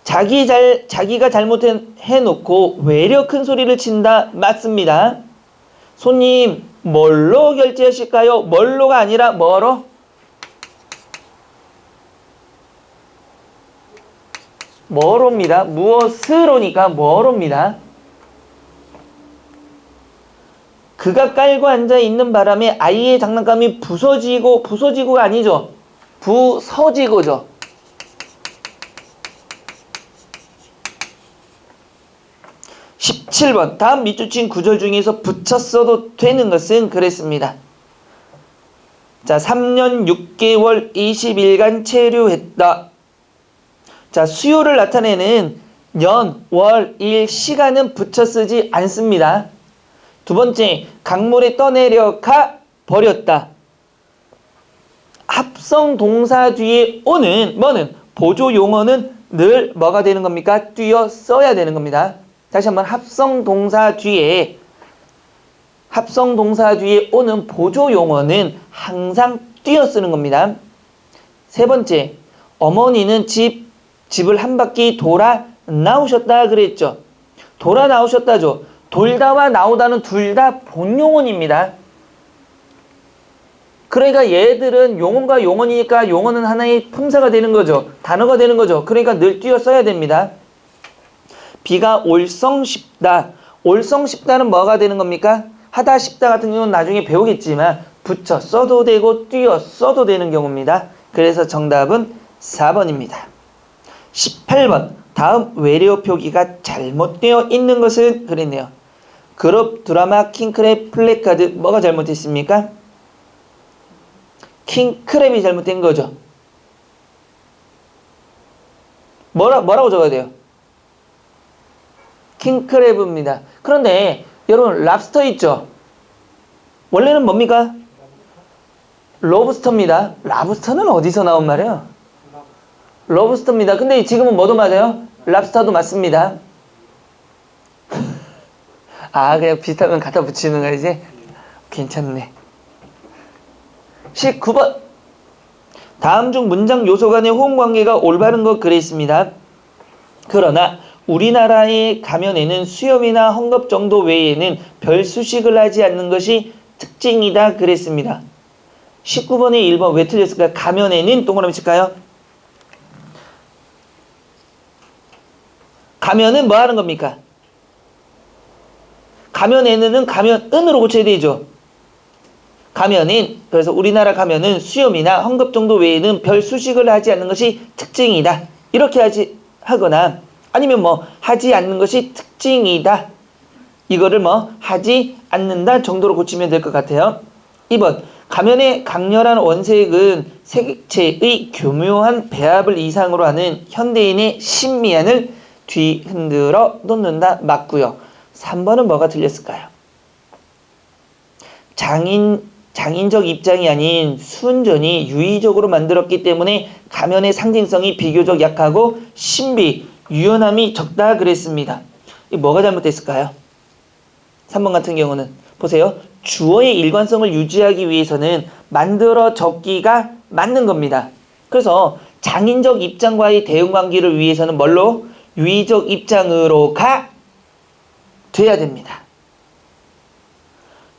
자기가 잘못해놓고 외려 큰 소리를 친다. 맞습니다. 손님, 뭘로 결제하실까요? 뭘로가 아니라 뭐로? 뭐로입니다. 무엇으로니까 뭐로입니다. 그가 깔고 앉아 있는 바람에 아이의 장난감이 부서지고가 아니죠. 부서지고죠. (17번) 다음 밑줄 친 구절 중에서 붙였어도 되는 것은 그랬습니다. 자, 3년 6개월 20일간 체류했다. 자, 수요를 나타내는 년, 월, 일, 시간은 붙여 쓰지 않습니다. 두 번째, 강물에 떠내려가 버렸다. 합성 동사 뒤에 오는 뭐는 보조 용어는 늘 뭐가 되는 겁니까? 띄어 써야 되는 겁니다. 다시 한번 합성 동사 뒤에 오는 보조 용어는 항상 띄어 쓰는 겁니다. 세 번째, 어머니는 집을 한 바퀴 돌아 나오셨다 그랬죠. 돌아 나오셨다죠. 돌다와 나오다는 둘 다 본용언입니다. 그러니까 얘들은 용언과 용언이니까 용언은 하나의 품사가 되는 거죠. 단어가 되는 거죠. 그러니까 늘 띄어 써야 됩니다. 비가 올성 싶다. 올성 싶다는 뭐가 되는 겁니까? 하다 싶다 같은 경우는 나중에 배우겠지만 붙여 써도 되고 띄어 써도 되는 경우입니다. 그래서 정답은 4번입니다. 18번 다음 외래어 표기가 잘못되어 있는 것은 그랬네요. 그룹 드라마 킹크랩 플래카드 뭐가 잘못됐습니까? 킹크랩이 잘못된 거죠. 뭐라고 적어야 돼요? 킹크랩입니다. 그런데 여러분 랍스터 있죠? 원래는 뭡니까? 로브스터입니다. 랍스터는 어디서 나온 말이에요? 로브스터입니다. 근데 지금은 뭐도 맞아요? 랍스터도 맞습니다. 아, 그냥 비슷하면 갖다 붙이는 거야 이제? 괜찮네. 19번 다음 중 문장 요소 간의 호응관계가 올바른 것 그랬습니다. 그러나 우리나라의 가면에는 수염이나 헝겊 정도 외에는 별 수식을 하지 않는 것이 특징이다 그랬습니다. 19번에 1번 왜 틀렸을까요? 가면에는 동그라미 칠까요? 가면은 뭐 하는 겁니까? 가면에는 가면은으로 고쳐야 되죠. 가면은 그래서 우리나라 가면은 수염이나 헝겊 정도 외에는 별 수식을 하지 않는 것이 특징이다. 이렇게 하거나 아니면 뭐 하지 않는 것이 특징이다. 이거를 뭐 하지 않는다 정도로 고치면 될 것 같아요. 2번 가면의 강렬한 원색은 색채의 교묘한 배합을 이상으로 하는 현대인의 신미안을 뒤흔들어 놓는다. 맞고요. 3번은 뭐가 틀렸을까요? 장인적 입장이 아닌 순전히 유의적으로 만들었기 때문에 가면의 상징성이 비교적 약하고 신비, 유연함이 적다 그랬습니다. 이 뭐가 잘못됐을까요? 3번 같은 경우는 보세요. 주어의 일관성을 유지하기 위해서는 만들어 적기가 맞는 겁니다. 그래서 장인적 입장과의 대응관계를 위해서는 뭘로? 유의적 입장으로가 돼야 됩니다.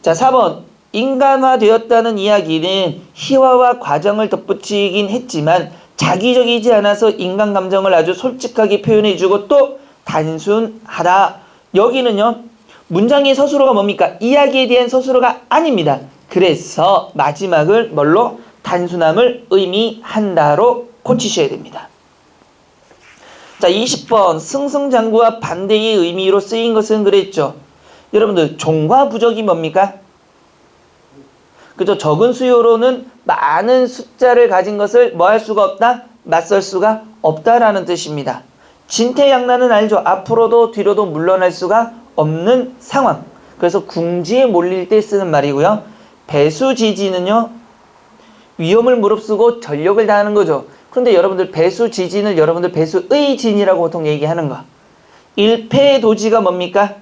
자, 4번. 인간화되었다는 이야기는 희화와 과정을 덧붙이긴 했지만 자기적이지 않아서 인간 감정을 아주 솔직하게 표현해주고 또 단순하다. 여기는요, 문장의 서술어가 뭡니까? 이야기에 대한 서술어가 아닙니다. 그래서 마지막을 뭘로? 단순함을 의미한다로 고치셔야 됩니다. 자, 20번. 승승장구와 반대의 의미로 쓰인 것은 그랬죠. 여러분들, 종과 부적이 뭡니까? 그죠? 적은 수요로는 많은 숫자를 가진 것을 뭐 할 수가 없다? 맞설 수가 없다라는 뜻입니다. 진퇴양난은 알죠? 앞으로도 뒤로도 물러날 수가 없는 상황. 그래서 궁지에 몰릴 때 쓰는 말이고요. 배수지지는요, 위험을 무릅쓰고 전력을 다하는 거죠. 그런데 여러분들 배수지진을 여러분들 배수의진이라고 보통 얘기하는 거. 일패도지가 뭡니까?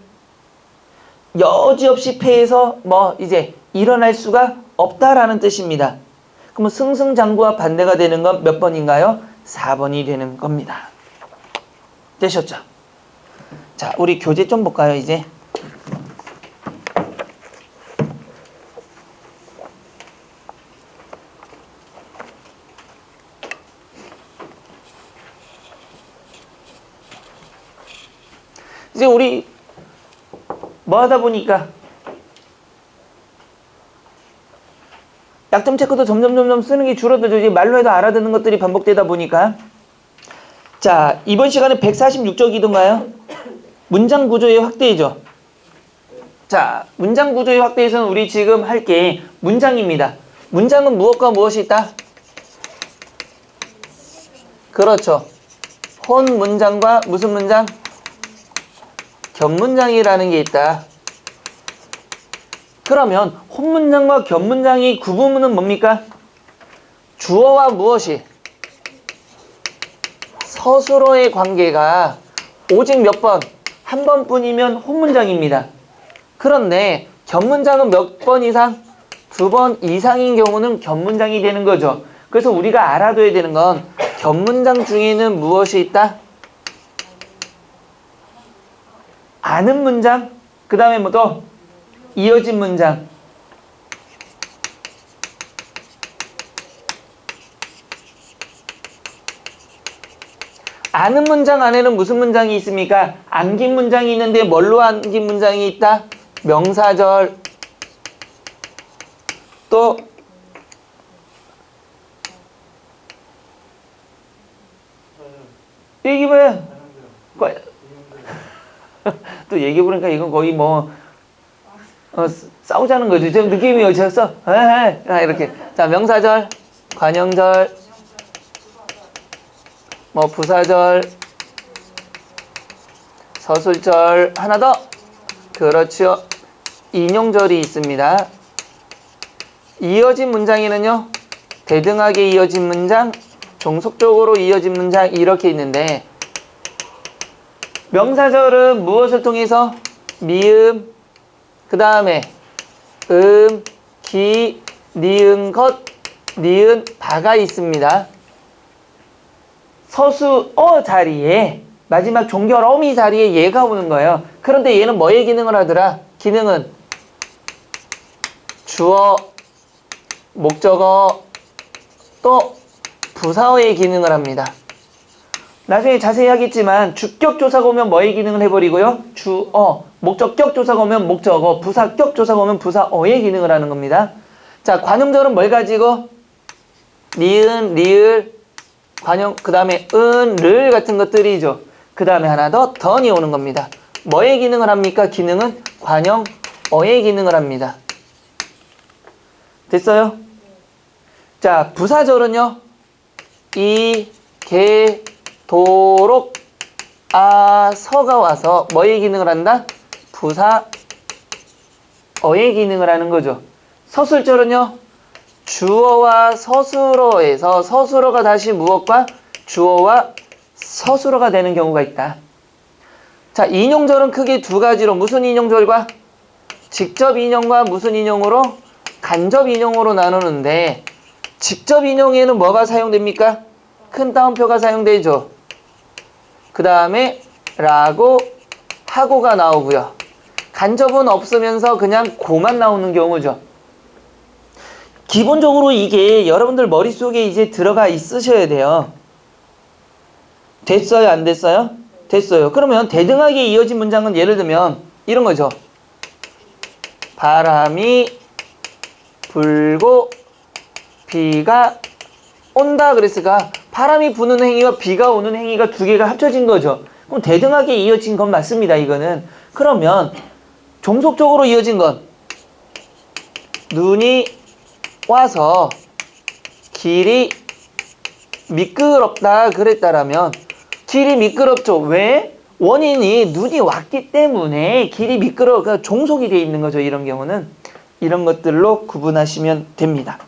여지없이 패해서 뭐 이제 일어날 수가 없다라는 뜻입니다. 그러면 승승장구와 반대가 되는 건 몇 번인가요? 4번이 되는 겁니다. 되셨죠? 자, 우리 교재 좀 볼까요, 이제? 이제 우리 뭐 하다 보니까 약점 체크도 점점 쓰는 게 줄어들죠. 이제 말로 해도 알아듣는 것들이 반복되다 보니까. 자, 이번 시간에 146쪽이던가요? 문장 구조의 확대이죠. 자, 문장 구조의 확대에서는 우리 지금 할 게 문장입니다. 문장은 무엇과 무엇이 있다? 그렇죠. 혼 문장과 무슨 문장? 겹문장이라는 게 있다. 그러면 혼문장과 겹문장의 구분은 뭡니까? 주어와 무엇이? 서술어의 관계가 오직 몇 번? 한 번뿐이면 혼문장입니다. 그런데 겹문장은 몇 번 이상? 2번 이상인 경우는 겹문장이 되는 거죠. 그래서 우리가 알아둬야 되는 건 겹문장 중에는 무엇이 있다? 아는 문장, 그 다음에 뭐 또? 이어진 문장. 아는 문장 안에는 무슨 문장이 있습니까? 암긴 문장이 있는데 뭘로 암긴 문장이 있다? 명사절. 또 얘기해봐요. 또 얘기해보니까 이건 거의 뭐 싸우자는 거죠. 지금 느낌이 오셨어? 이렇게. 자, 명사절, 관형절, 뭐 부사절, 서술절, 하나 더. 그렇죠. 인용절이 있습니다. 이어진 문장에는요, 대등하게 이어진 문장, 종속적으로 이어진 문장 이렇게 있는데, 명사절은 무엇을 통해서? 미음, 그 다음에 기, 니은 것, 니은 바가 있습니다. 서수어 자리에 마지막 종결 어미 자리에 얘가 오는 거예요. 그런데 얘는 뭐의 기능을 하더라? 기능은 주어, 목적어, 또 부사어의 기능을 합니다. 나중에 자세히 하겠지만 주격조사가 오면 뭐의 기능을 해버리고요? 주어, 목적격조사가 오면 목적어, 부사격조사가 오면 부사어의 기능을 하는 겁니다. 자, 관음절은 뭘 가지고? 니은, 리을, 관형, 그 다음에 은, 를 같은 것들이죠. 그 다음에 하나 더, 던이 오는 겁니다. 뭐의 기능을 합니까? 기능은 관형어의 기능을 합니다. 됐어요? 자, 부사절은요. 이, 개, 도록, 서가 와서 뭐의 기능을 한다? 부사어의 기능을 하는 거죠. 서술절은요. 주어와 서술어에서 서술어가 다시 무엇과? 주어와 서술어가 되는 경우가 있다. 자, 인용절은 크게 두 가지로. 무슨 인용절과? 직접 인용과 무슨 인용으로? 간접 인용으로 나누는데, 직접 인용에는 뭐가 사용됩니까? 큰 따옴표가 사용되죠. 그 다음에 라고 하고가 나오고요. 간접은 없으면서 그냥 고만 나오는 경우죠. 기본적으로 이게 여러분들 머릿속에 이제 들어가 있으셔야 돼요. 됐어요? 안 됐어요? 됐어요. 그러면 대등하게 이어진 문장은 예를 들면 이런 거죠. 바람이 불고 비가 온다 그랬으니까 바람이 부는 행위와 비가 오는 행위가 두 개가 합쳐진 거죠. 그럼 대등하게 이어진 건 맞습니다. 이거는. 그러면 종속적으로 이어진 건 눈이 와서 길이 미끄럽다 그랬다라면 길이 미끄럽죠. 왜? 원인이 눈이 왔기 때문에 길이 미끄러워. 그러니까 종속이 되어 있는 거죠. 이런 경우는. 이런 것들로 구분하시면 됩니다.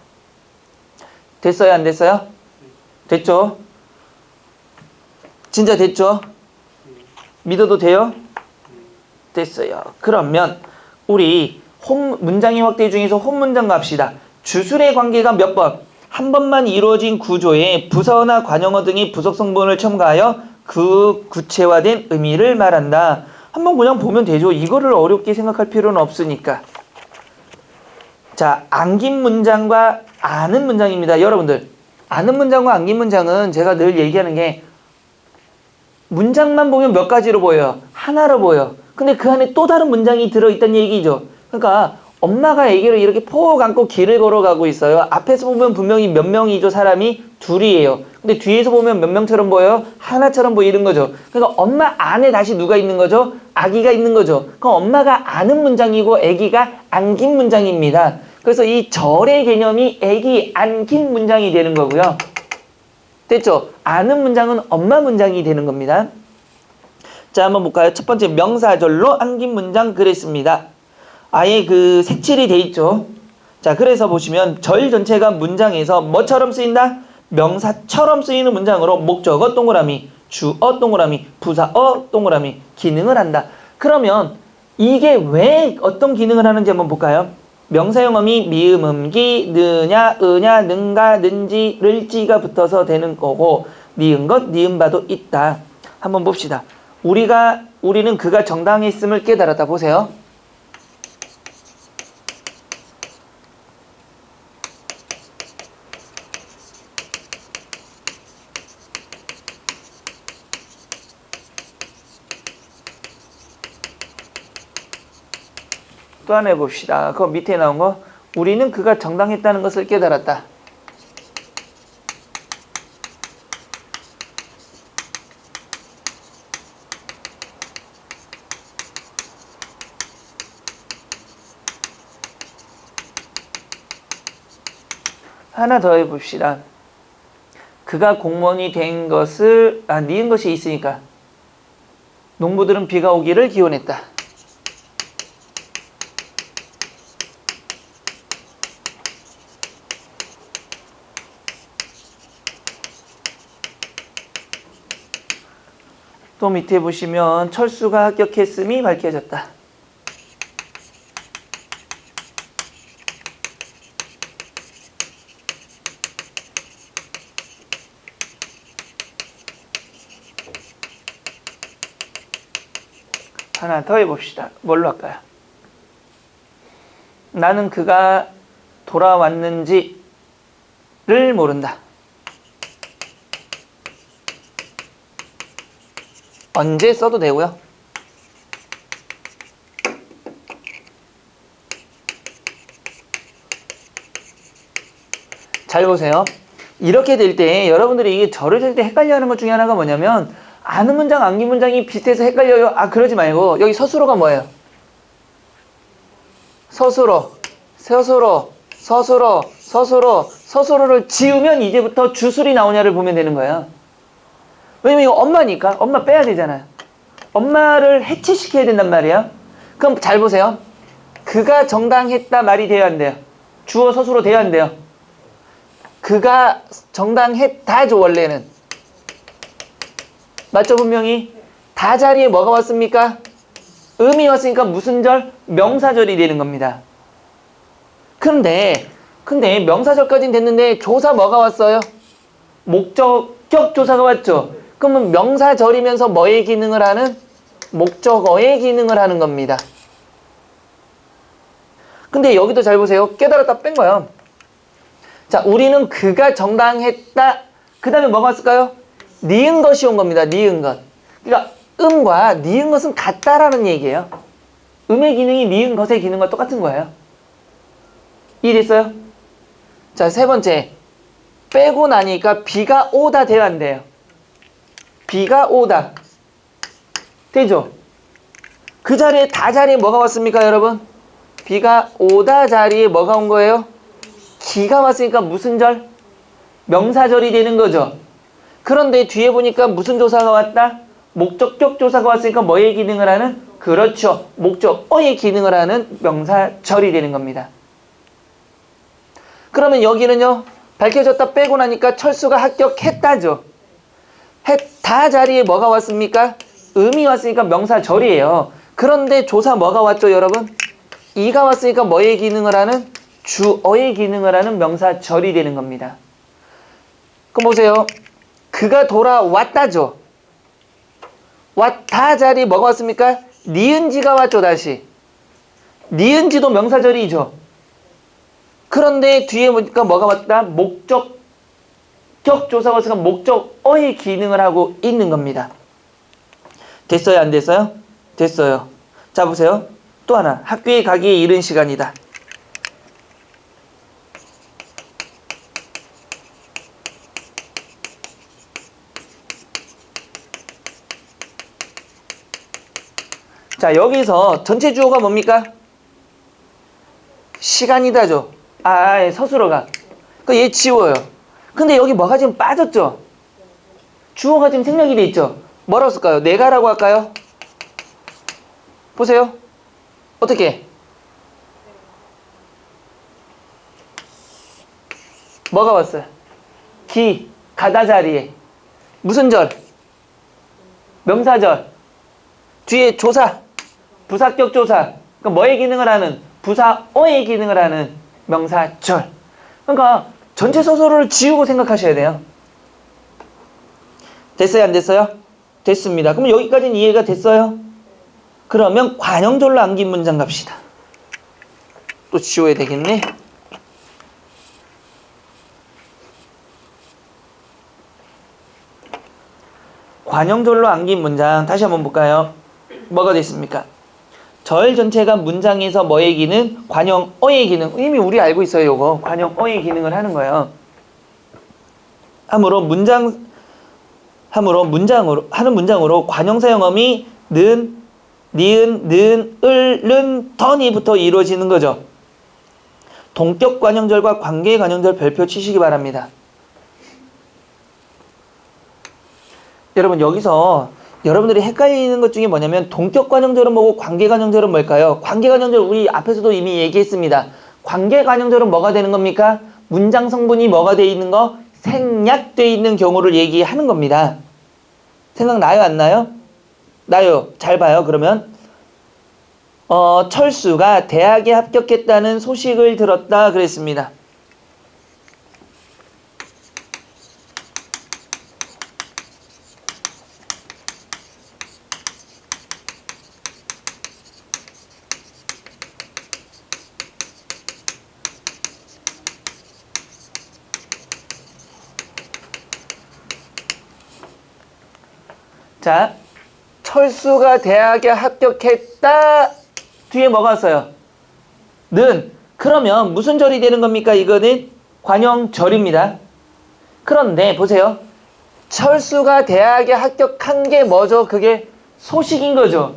됐어요? 안 됐어요? 됐죠? 진짜 됐죠? 믿어도 돼요? 됐어요. 그러면 우리 문장의 확대 중에서 홈문장 갑시다. 주술의 관계가 몇 번? 한 번만 이루어진 구조에 부사어나 관용어 등이 부속 성분을 첨가하여 그 구체화된 의미를 말한다. 한번 그냥 보면 되죠. 이거를 어렵게 생각할 필요는 없으니까. 자, 안긴 문장과 아는 문장입니다. 여러분들, 아는 문장과 안긴 문장은 제가 늘 얘기하는 게 문장만 보면 몇 가지로 보여요? 하나로 보여요. 근데 그 안에 또 다른 문장이 들어있다는 얘기죠. 그러니까 엄마가 애기를 이렇게 포 안고 길을 걸어가고 있어요. 앞에서 보면 분명히 몇 명이죠. 사람이 둘이에요. 근데 뒤에서 보면 몇 명처럼 보여요? 하나처럼 보이는 거죠. 그러니까 엄마 안에 다시 누가 있는 거죠? 아기가 있는 거죠. 그럼 엄마가 아는 문장이고 아기가 안긴 문장입니다. 그래서 이 절의 개념이 아기 안긴 문장이 되는 거고요. 됐죠? 아는 문장은 엄마 문장이 되는 겁니다. 자, 한번 볼까요? 첫 번째 명사절로 안긴 문장 그랬습니다. 아예 그 색칠이 돼 있죠. 자, 그래서 보시면 절 전체가 문장에서 뭐처럼 쓰인다? 명사처럼 쓰이는 문장으로 목적어 동그라미, 주어 동그라미, 부사어 동그라미 기능을 한다. 그러면 이게 왜 어떤 기능을 하는지 한번 볼까요? 명사용어미 미음, 음기, 느냐, 으냐, 능가, 는지, 를지가 붙어서 되는 거고 니은 것, 니은바도 있다. 한번 봅시다. 우리는 그가 정당했음을 깨달았다. 보세요. 또 하나 해봅시다. 그 밑에 나온 거. 우리는 그가 정당했다는 것을 깨달았다. 하나 더 해봅시다. 그가 공무원이 된 것을 니은 것이 있으니까 농부들은 비가 오기를 기원했다. 또 밑에 보시면 철수가 합격했음이 밝혀졌다. 하나 더 해봅시다. 뭘로 할까요? 나는 그가 돌아왔는지를 모른다. 언제 써도 되고요. 잘 보세요. 이렇게 될 때 여러분들이 이게 절을 칠 때 헷갈려하는 것 중에 하나가 뭐냐면 아는 문장, 안긴 문장이 비슷해서 헷갈려요. 그러지 말고 여기 서술어가 뭐예요? 서술어를 지우면 이제부터 주술이 나오냐를 보면 되는 거예요. 왜냐면 이거 엄마니까 엄마 빼야 되잖아요. 엄마를 해체시켜야 된단 말이에요. 그럼 잘 보세요. 그가 정당했다 말이 돼야 안 돼요. 주어 서술어 돼야 안 돼요. 그가 정당했다죠. 원래는 맞죠? 분명히 다 자리에 뭐가 왔습니까? 음이 왔으니까 무슨 절? 명사절이 되는 겁니다. 근데 명사절까지는 됐는데 조사 뭐가 왔어요? 목적격 조사가 왔죠. 그러면 명사절이면서 뭐의 기능을 하는? 목적어의 기능을 하는 겁니다. 근데 여기도 잘 보세요. 깨달았다 뺀 거야. 자, 우리는 그가 정당했다. 그 다음에 뭐가 왔을까요? 니은 것이 온 겁니다. 니은 것. 그러니까 음과 니은 것은 같다라는 얘기예요. 음의 기능이 니은 것의 기능과 똑같은 거예요. 이해됐어요? 자, 세 번째. 빼고 나니까 비가 오다 돼야 안 돼요. 비가 오다. 되죠? 그 자리에 다 자리에 뭐가 왔습니까, 여러분? 비가 오다 자리에 뭐가 온 거예요? 기가 왔으니까 무슨 절? 명사절이 되는 거죠. 그런데 뒤에 보니까 무슨 조사가 왔다? 목적격 조사가 왔으니까 뭐의 기능을 하는? 그렇죠. 목적어의 기능을 하는 명사절이 되는 겁니다. 그러면 여기는요. 밝혀졌다 빼고 나니까 철수가 합격했다죠. 했다 자리에 뭐가 왔습니까? 음이 왔으니까 명사절이에요. 그런데 조사 뭐가 왔죠, 여러분? 이가 왔으니까 뭐의 기능을 하는? 주어의 기능을 하는 명사절이 되는 겁니다. 그럼 보세요. 그가 돌아왔다죠. 왔다 자리에 뭐가 왔습니까? 니은지가 왔죠, 다시. 니은지도 명사절이죠. 그런데 뒤에 보니까 뭐가 왔다? 목적격 조사가 왔으니까 목적어의 기능을 하고 있는 겁니다. 됐어요, 안 됐어요? 됐어요. 자, 보세요. 또 하나. 학교에 가기에 이른 시간이다. 자, 여기서 전체 주어가 뭡니까? 시간이다죠. 서술어가. 그 얘 지워요. 근데 여기 뭐가 지금 빠졌죠? 주어가 지금 생략이 돼 있죠? 뭐라고 쓸까요? 내가라고 할까요? 보세요. 어떻게? 뭐가 왔어요? 기, 가다 자리에. 무슨 절? 명사절. 뒤에 조사, 부사격 조사. 그러니까 뭐의 기능을 하는? 부사어의 기능을 하는 명사절. 그러니까 전체 소설을 지우고 생각하셔야 돼요. 됐어요, 안 됐어요? 됐습니다. 그럼 여기까지는 이해가 됐어요? 그러면 관형절로 암긴 문장 갑시다. 또 지워야 되겠네. 관형절로 암긴 문장 다시 한번 볼까요? 뭐가 됐습니까? 절 전체가 문장에서 뭐의 기능? 관형어의 기능. 이미 우리 알고 있어요, 요거. 관형어의 기능을 하는 거예요. 하는 문장으로 관형사용어미 는, 니은, 는, 을, 는, 던이부터 이루어지는 거죠. 동격 관형절과 관계 관형절 별표 치시기 바랍니다. 여러분, 여기서 여러분들이 헷갈리는 것 중에 뭐냐면 동격 관형절은 뭐고 관계 관형절은 뭘까요? 관계 관형절 우리 앞에서도 이미 얘기했습니다. 관계 관형절은 뭐가 되는 겁니까? 문장 성분이 뭐가 돼 있는 거? 생략돼 있는 경우를 얘기하는 겁니다. 생각나요, 안 나요? 나요. 잘 봐요. 그러면 철수가 대학에 합격했다는 소식을 들었다 그랬습니다. 자, 철수가 대학에 합격했다. 뒤에 뭐가 왔어요? 는. 그러면 무슨 절이 되는 겁니까? 이거는 관형절입니다. 그런데 보세요. 철수가 대학에 합격한 게 뭐죠? 그게 소식인 거죠.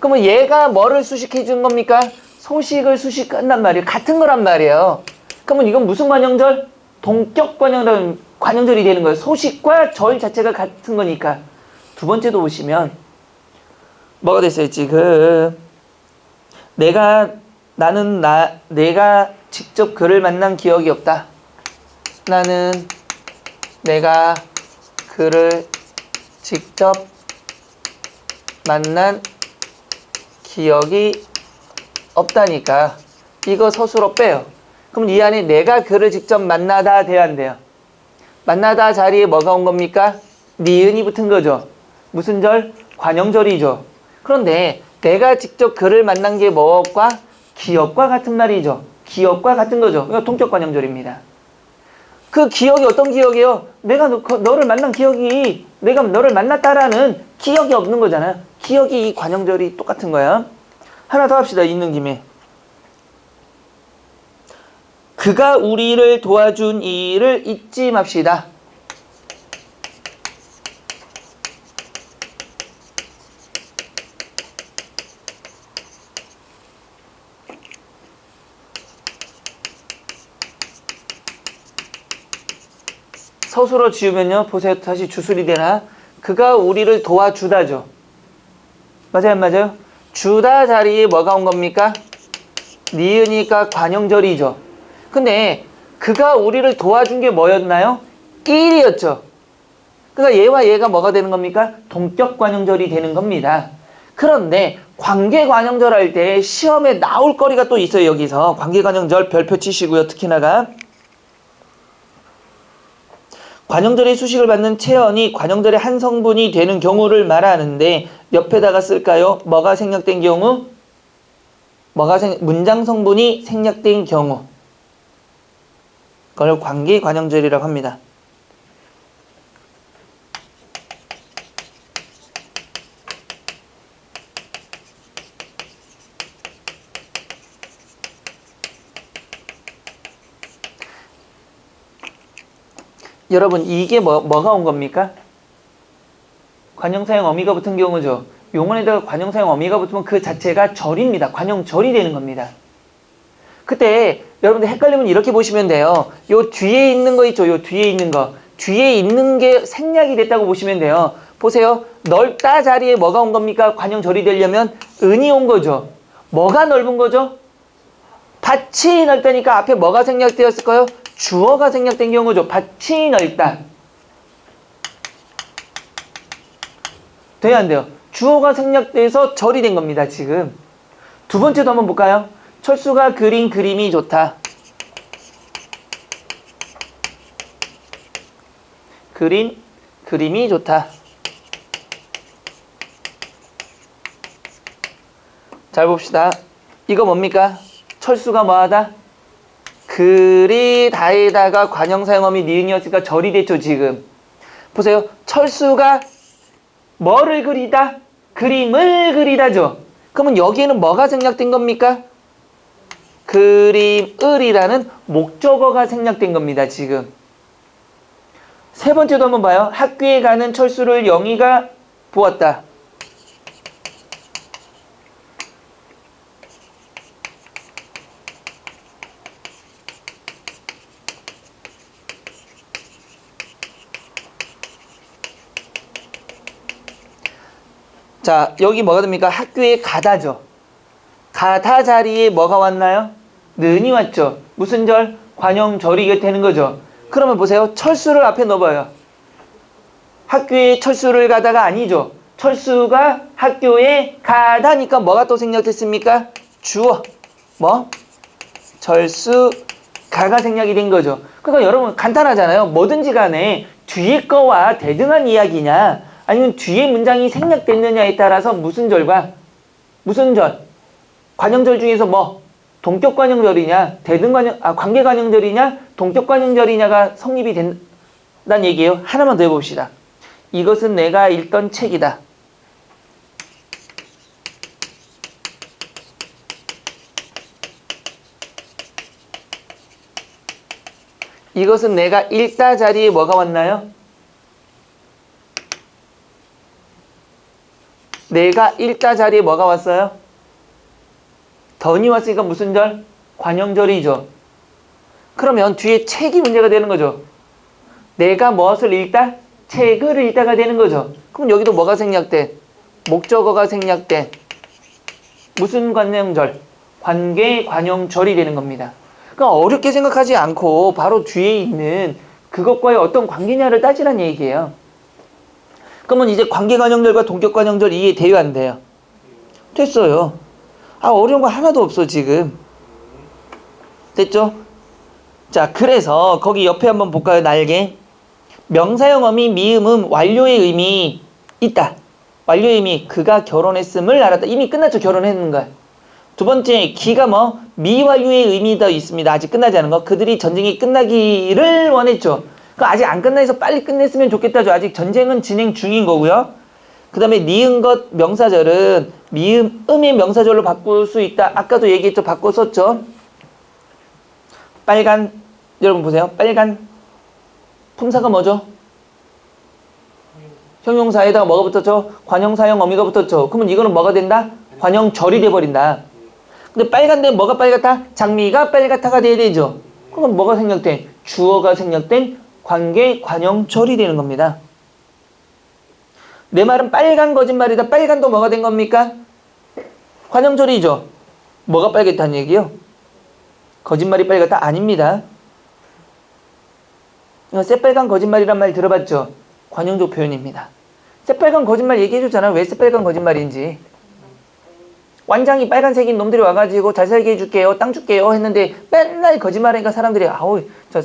그러면 얘가 뭐를 수식해 준 겁니까? 소식을 수식한단 말이에요. 같은 거란 말이에요. 그러면 이건 무슨 관형절? 동격 관형절이 되는 거예요. 소식과 절 자체가 같은 거니까. 두 번째도 보시면 뭐가 됐어요? 지금 내가 직접 그를 만난 기억이 없다. 나는 내가 그를 직접 만난 기억이 없다니까. 이거 서술어 빼요. 그럼 이 안에 내가 그를 직접 만나다 돼야 안 돼요? 만나다 자리에 뭐가 온 겁니까? 니은이 붙은 거죠. 무슨 절? 관형절이죠. 그런데 내가 직접 그를 만난 게 뭐과? 기억과 같은 말이죠. 기억과 같은 거죠. 이거 동격 관형절입니다. 그 기억이 어떤 기억이에요? 내가 너를 만난 기억이 내가 너를 만났다라는 기억이 없는 거잖아요. 기억이 이 관형절이 똑같은 거야. 하나 더 합시다. 있는 김에. 그가 우리를 도와준 일을 잊지 맙시다. 서술어 지우면요. 보세요. 다시 주술이 되나? 그가 우리를 도와주다죠. 맞아요? 안 맞아요? 주다 자리에 뭐가 온 겁니까? 니으니까 관형절이죠. 근데 그가 우리를 도와준 게 뭐였나요? 1이었죠. 그러니까 얘와 얘가 뭐가 되는 겁니까? 동격 관형절이 되는 겁니다. 그런데 관계 관형절 할 때 시험에 나올 거리가 또 있어요. 여기서 관계 관형절 별표 치시고요. 특히나가 관형절의 수식을 받는 체언이 관형절의 한 성분이 되는 경우를 말하는데 옆에다가 쓸까요? 뭐가 생략된 경우? 문장 성분이 생략된 경우. 그걸 관계 관형절이라고 합니다. 여러분 이게 뭐가 온 겁니까? 관형사형 어미가 붙은 경우죠. 용언에다가 관형사형 어미가 붙으면 그 자체가 절입니다. 관형절이 되는 겁니다. 그때 여러분들 헷갈리면 이렇게 보시면 돼요. 요 뒤에 있는 거 있죠. 요 뒤에 있는 거. 뒤에 있는 게 생략이 됐다고 보시면 돼요. 보세요. 넓다 자리에 뭐가 온 겁니까? 관형절이 되려면 은이 온 거죠. 뭐가 넓은 거죠? 밭이 넓다니까 앞에 뭐가 생략되었을까요? 주어가 생략된 경우죠. 밭이 넓다. 돼야 안 돼요? 주어가 생략돼서 절이 된 겁니다. 지금. 두 번째도 한번 볼까요? 철수가 그린 그림이 좋다. 그린 그림이 좋다. 잘 봅시다. 이거 뭡니까? 철수가 뭐하다? 그리다에다가 관형사형어미 니은이었으니까 절이 됐죠. 지금 보세요. 철수가 뭐를 그리다? 그림을 그리다죠. 그러면 여기에는 뭐가 생략된 겁니까? 그림을이라는 목적어가 생략된 겁니다. 지금 세 번째도 한번 봐요. 학교에 가는 철수를 영희가 보았다. 자, 여기 뭐가 됩니까? 학교에 가다죠. 가다 자리에 뭐가 왔나요? 는이 왔죠. 무슨 절? 관형절이 되는 거죠. 그러면 보세요. 철수를 앞에 넣어봐요. 학교에 철수를 가다가 아니죠. 철수가 학교에 가다니까 뭐가 또 생략됐습니까? 주어. 뭐? 철수가가 생략이 된 거죠. 그러니까 여러분 간단하잖아요. 뭐든지 간에 뒤에 거와 대등한 이야기냐 아니면 뒤에 문장이 생략됐느냐에 따라서 무슨 절과 무슨 절? 관형절 중에서 뭐? 동격관형절이냐 관계관형절이냐 동격관형절이냐가 성립이 된다는 얘기예요. 하나만 더 해봅시다. 이것은 내가 읽던 책이다. 이것은 내가 읽다 자리에 뭐가 왔나요? 내가 읽다 자리에 뭐가 왔어요? 던이 왔으니까 무슨 절? 관형절이죠. 그러면 뒤에 책이 문제가 되는 거죠. 내가 무엇을 읽다? 책을 읽다가 되는 거죠. 그럼 여기도 뭐가 생략돼? 목적어가 생략돼. 무슨 관형절? 관계 관형절이 되는 겁니다. 그러니까 어렵게 생각하지 않고 바로 뒤에 있는 그것과의 어떤 관계냐를 따지란 얘기예요. 그러면 이제 관계관형절과 동격관형절 이해돼요, 안 돼요? 됐어요. 어려운 거 하나도 없어 지금. 됐죠? 자, 그래서 거기 옆에 한번 볼까요? 날개. 명사형 어미 미음은 완료의 의미 있다. 완료의 의미 그가 결혼했음을 알았다. 이미 끝났죠. 결혼했는 거야. 두 번째 기가 뭐 미완료의 의미가 있습니다. 아직 끝나지 않은 거. 그들이 전쟁이 끝나기를 원했죠. 그 아직 안 끝나서 빨리 끝냈으면 좋겠다죠. 아직 전쟁은 진행 중인 거고요. 그 다음에 니은 것 명사절은 미음 음의 명사절로 바꿀 수 있다. 아까도 얘기했죠. 바꿔 썼죠. 빨간 여러분 보세요. 빨간 품사가 뭐죠? 형용사에다가 뭐가 붙었죠? 관형사형 어미가 붙었죠. 그러면 이거는 뭐가 된다? 관형절이 돼버린다. 근데 빨간데 뭐가 빨갛다? 장미가 빨갛다가 돼야 되죠. 그럼 뭐가 생략된? 주어가 생략된 관계 관형절이 되는 겁니다. 내 말은 빨간 거짓말이다. 빨간도 뭐가 된 겁니까? 관형절이죠. 뭐가 빨갛다는 얘기요? 거짓말이 빨갛다? 아닙니다. 이거 새빨간 거짓말이란 말 들어봤죠? 관형적 표현입니다. 새빨간 거짓말 얘기해줬잖아. 왜 새빨간 거짓말인지. 완장이 빨간색인 놈들이 와가지고 잘 살게 해줄게요. 땅 줄게요. 했는데 맨날 거짓말하니까 사람들이 아우 저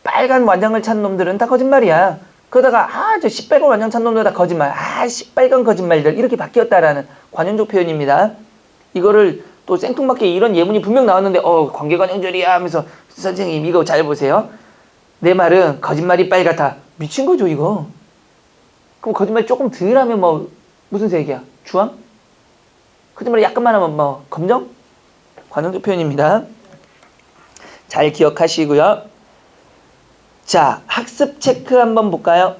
빨간 완장을 찬 놈들은 다 거짓말이야. 그러다가 저 시빨간 완장 찬 놈들 다 거짓말. 시빨간 거짓말들 이렇게 바뀌었다라는 관형적 표현입니다. 이거를 또 생뚱맞게 이런 예문이 분명 나왔는데 관계관형절이야 하면서 선생님 이거 잘 보세요. 내 말은 거짓말이 빨갛다. 미친 거죠 이거. 그럼 거짓말이 조금 덜 하면 뭐 무슨 색이야? 주황? 거짓말이 약간만 하면 뭐 검정? 관형적 표현입니다. 잘 기억하시고요. 자, 학습 체크 한번 볼까요?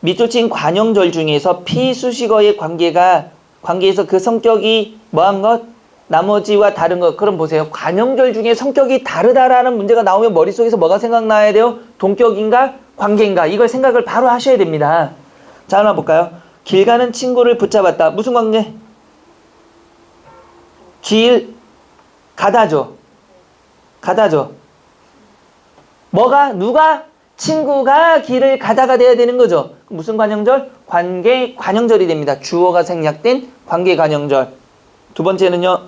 밑줄 친 관형절 중에서 피수식어의 관계에서 그 성격이 뭐한 것? 나머지와 다른 것. 그럼 보세요. 관형절 중에 성격이 다르다라는 문제가 나오면 머릿속에서 뭐가 생각나야 돼요? 동격인가? 관계인가? 이걸 생각을 바로 하셔야 됩니다. 자, 하나 볼까요? 길 가는 친구를 붙잡았다. 무슨 관계? 길 가다죠. 가다죠. 뭐가? 누가? 친구가 길을 가다가 돼야 되는 거죠. 무슨 관형절? 관계 관형절이 됩니다. 주어가 생략된 관계 관형절. 두 번째는요.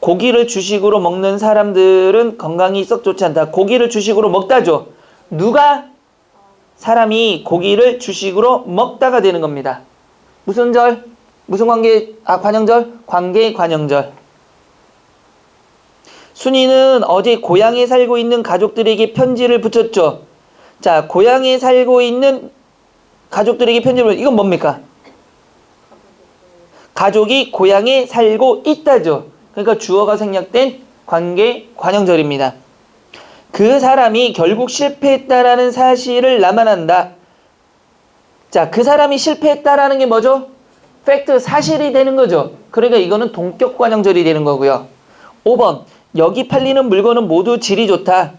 고기를 주식으로 먹는 사람들은 건강이 썩 좋지 않다. 고기를 주식으로 먹다죠. 누가? 사람이 고기를 주식으로 먹다가 되는 겁니다. 무슨 절? 무슨 관계? 관형절? 관계 관형절. 순이는 어제 고향에 살고 있는 가족들에게 편지를 붙였죠. 자, 고향에 살고 있는 가족들에게 편지를 이건 뭡니까? 가족이 고향에 살고 있다죠. 그러니까 주어가 생략된 관계 관형절입니다. 그 사람이 결국 실패했다라는 사실을 남한한다. 자, 그 사람이 실패했다라는 게 뭐죠? 팩트, 사실이 되는 거죠. 그러니까 이거는 동격 관형절이 되는 거고요. 5번, 여기 팔리는 물건은 모두 질이 좋다.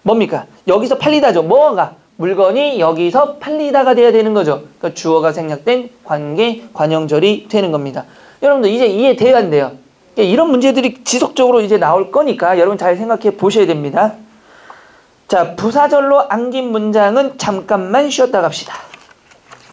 뭡니까? 여기서 팔리다죠. 뭐가? 물건이 여기서 팔리다가 돼야 되는 거죠. 그러니까 주어가 생략된 관계 관형절이 되는 겁니다. 여러분들 이제 이해돼야 안 돼요. 이런 문제들이 지속적으로 이제 나올 거니까 여러분 잘 생각해 보셔야 됩니다. 자, 부사절로 안긴 문장은 잠깐만 쉬었다 갑시다.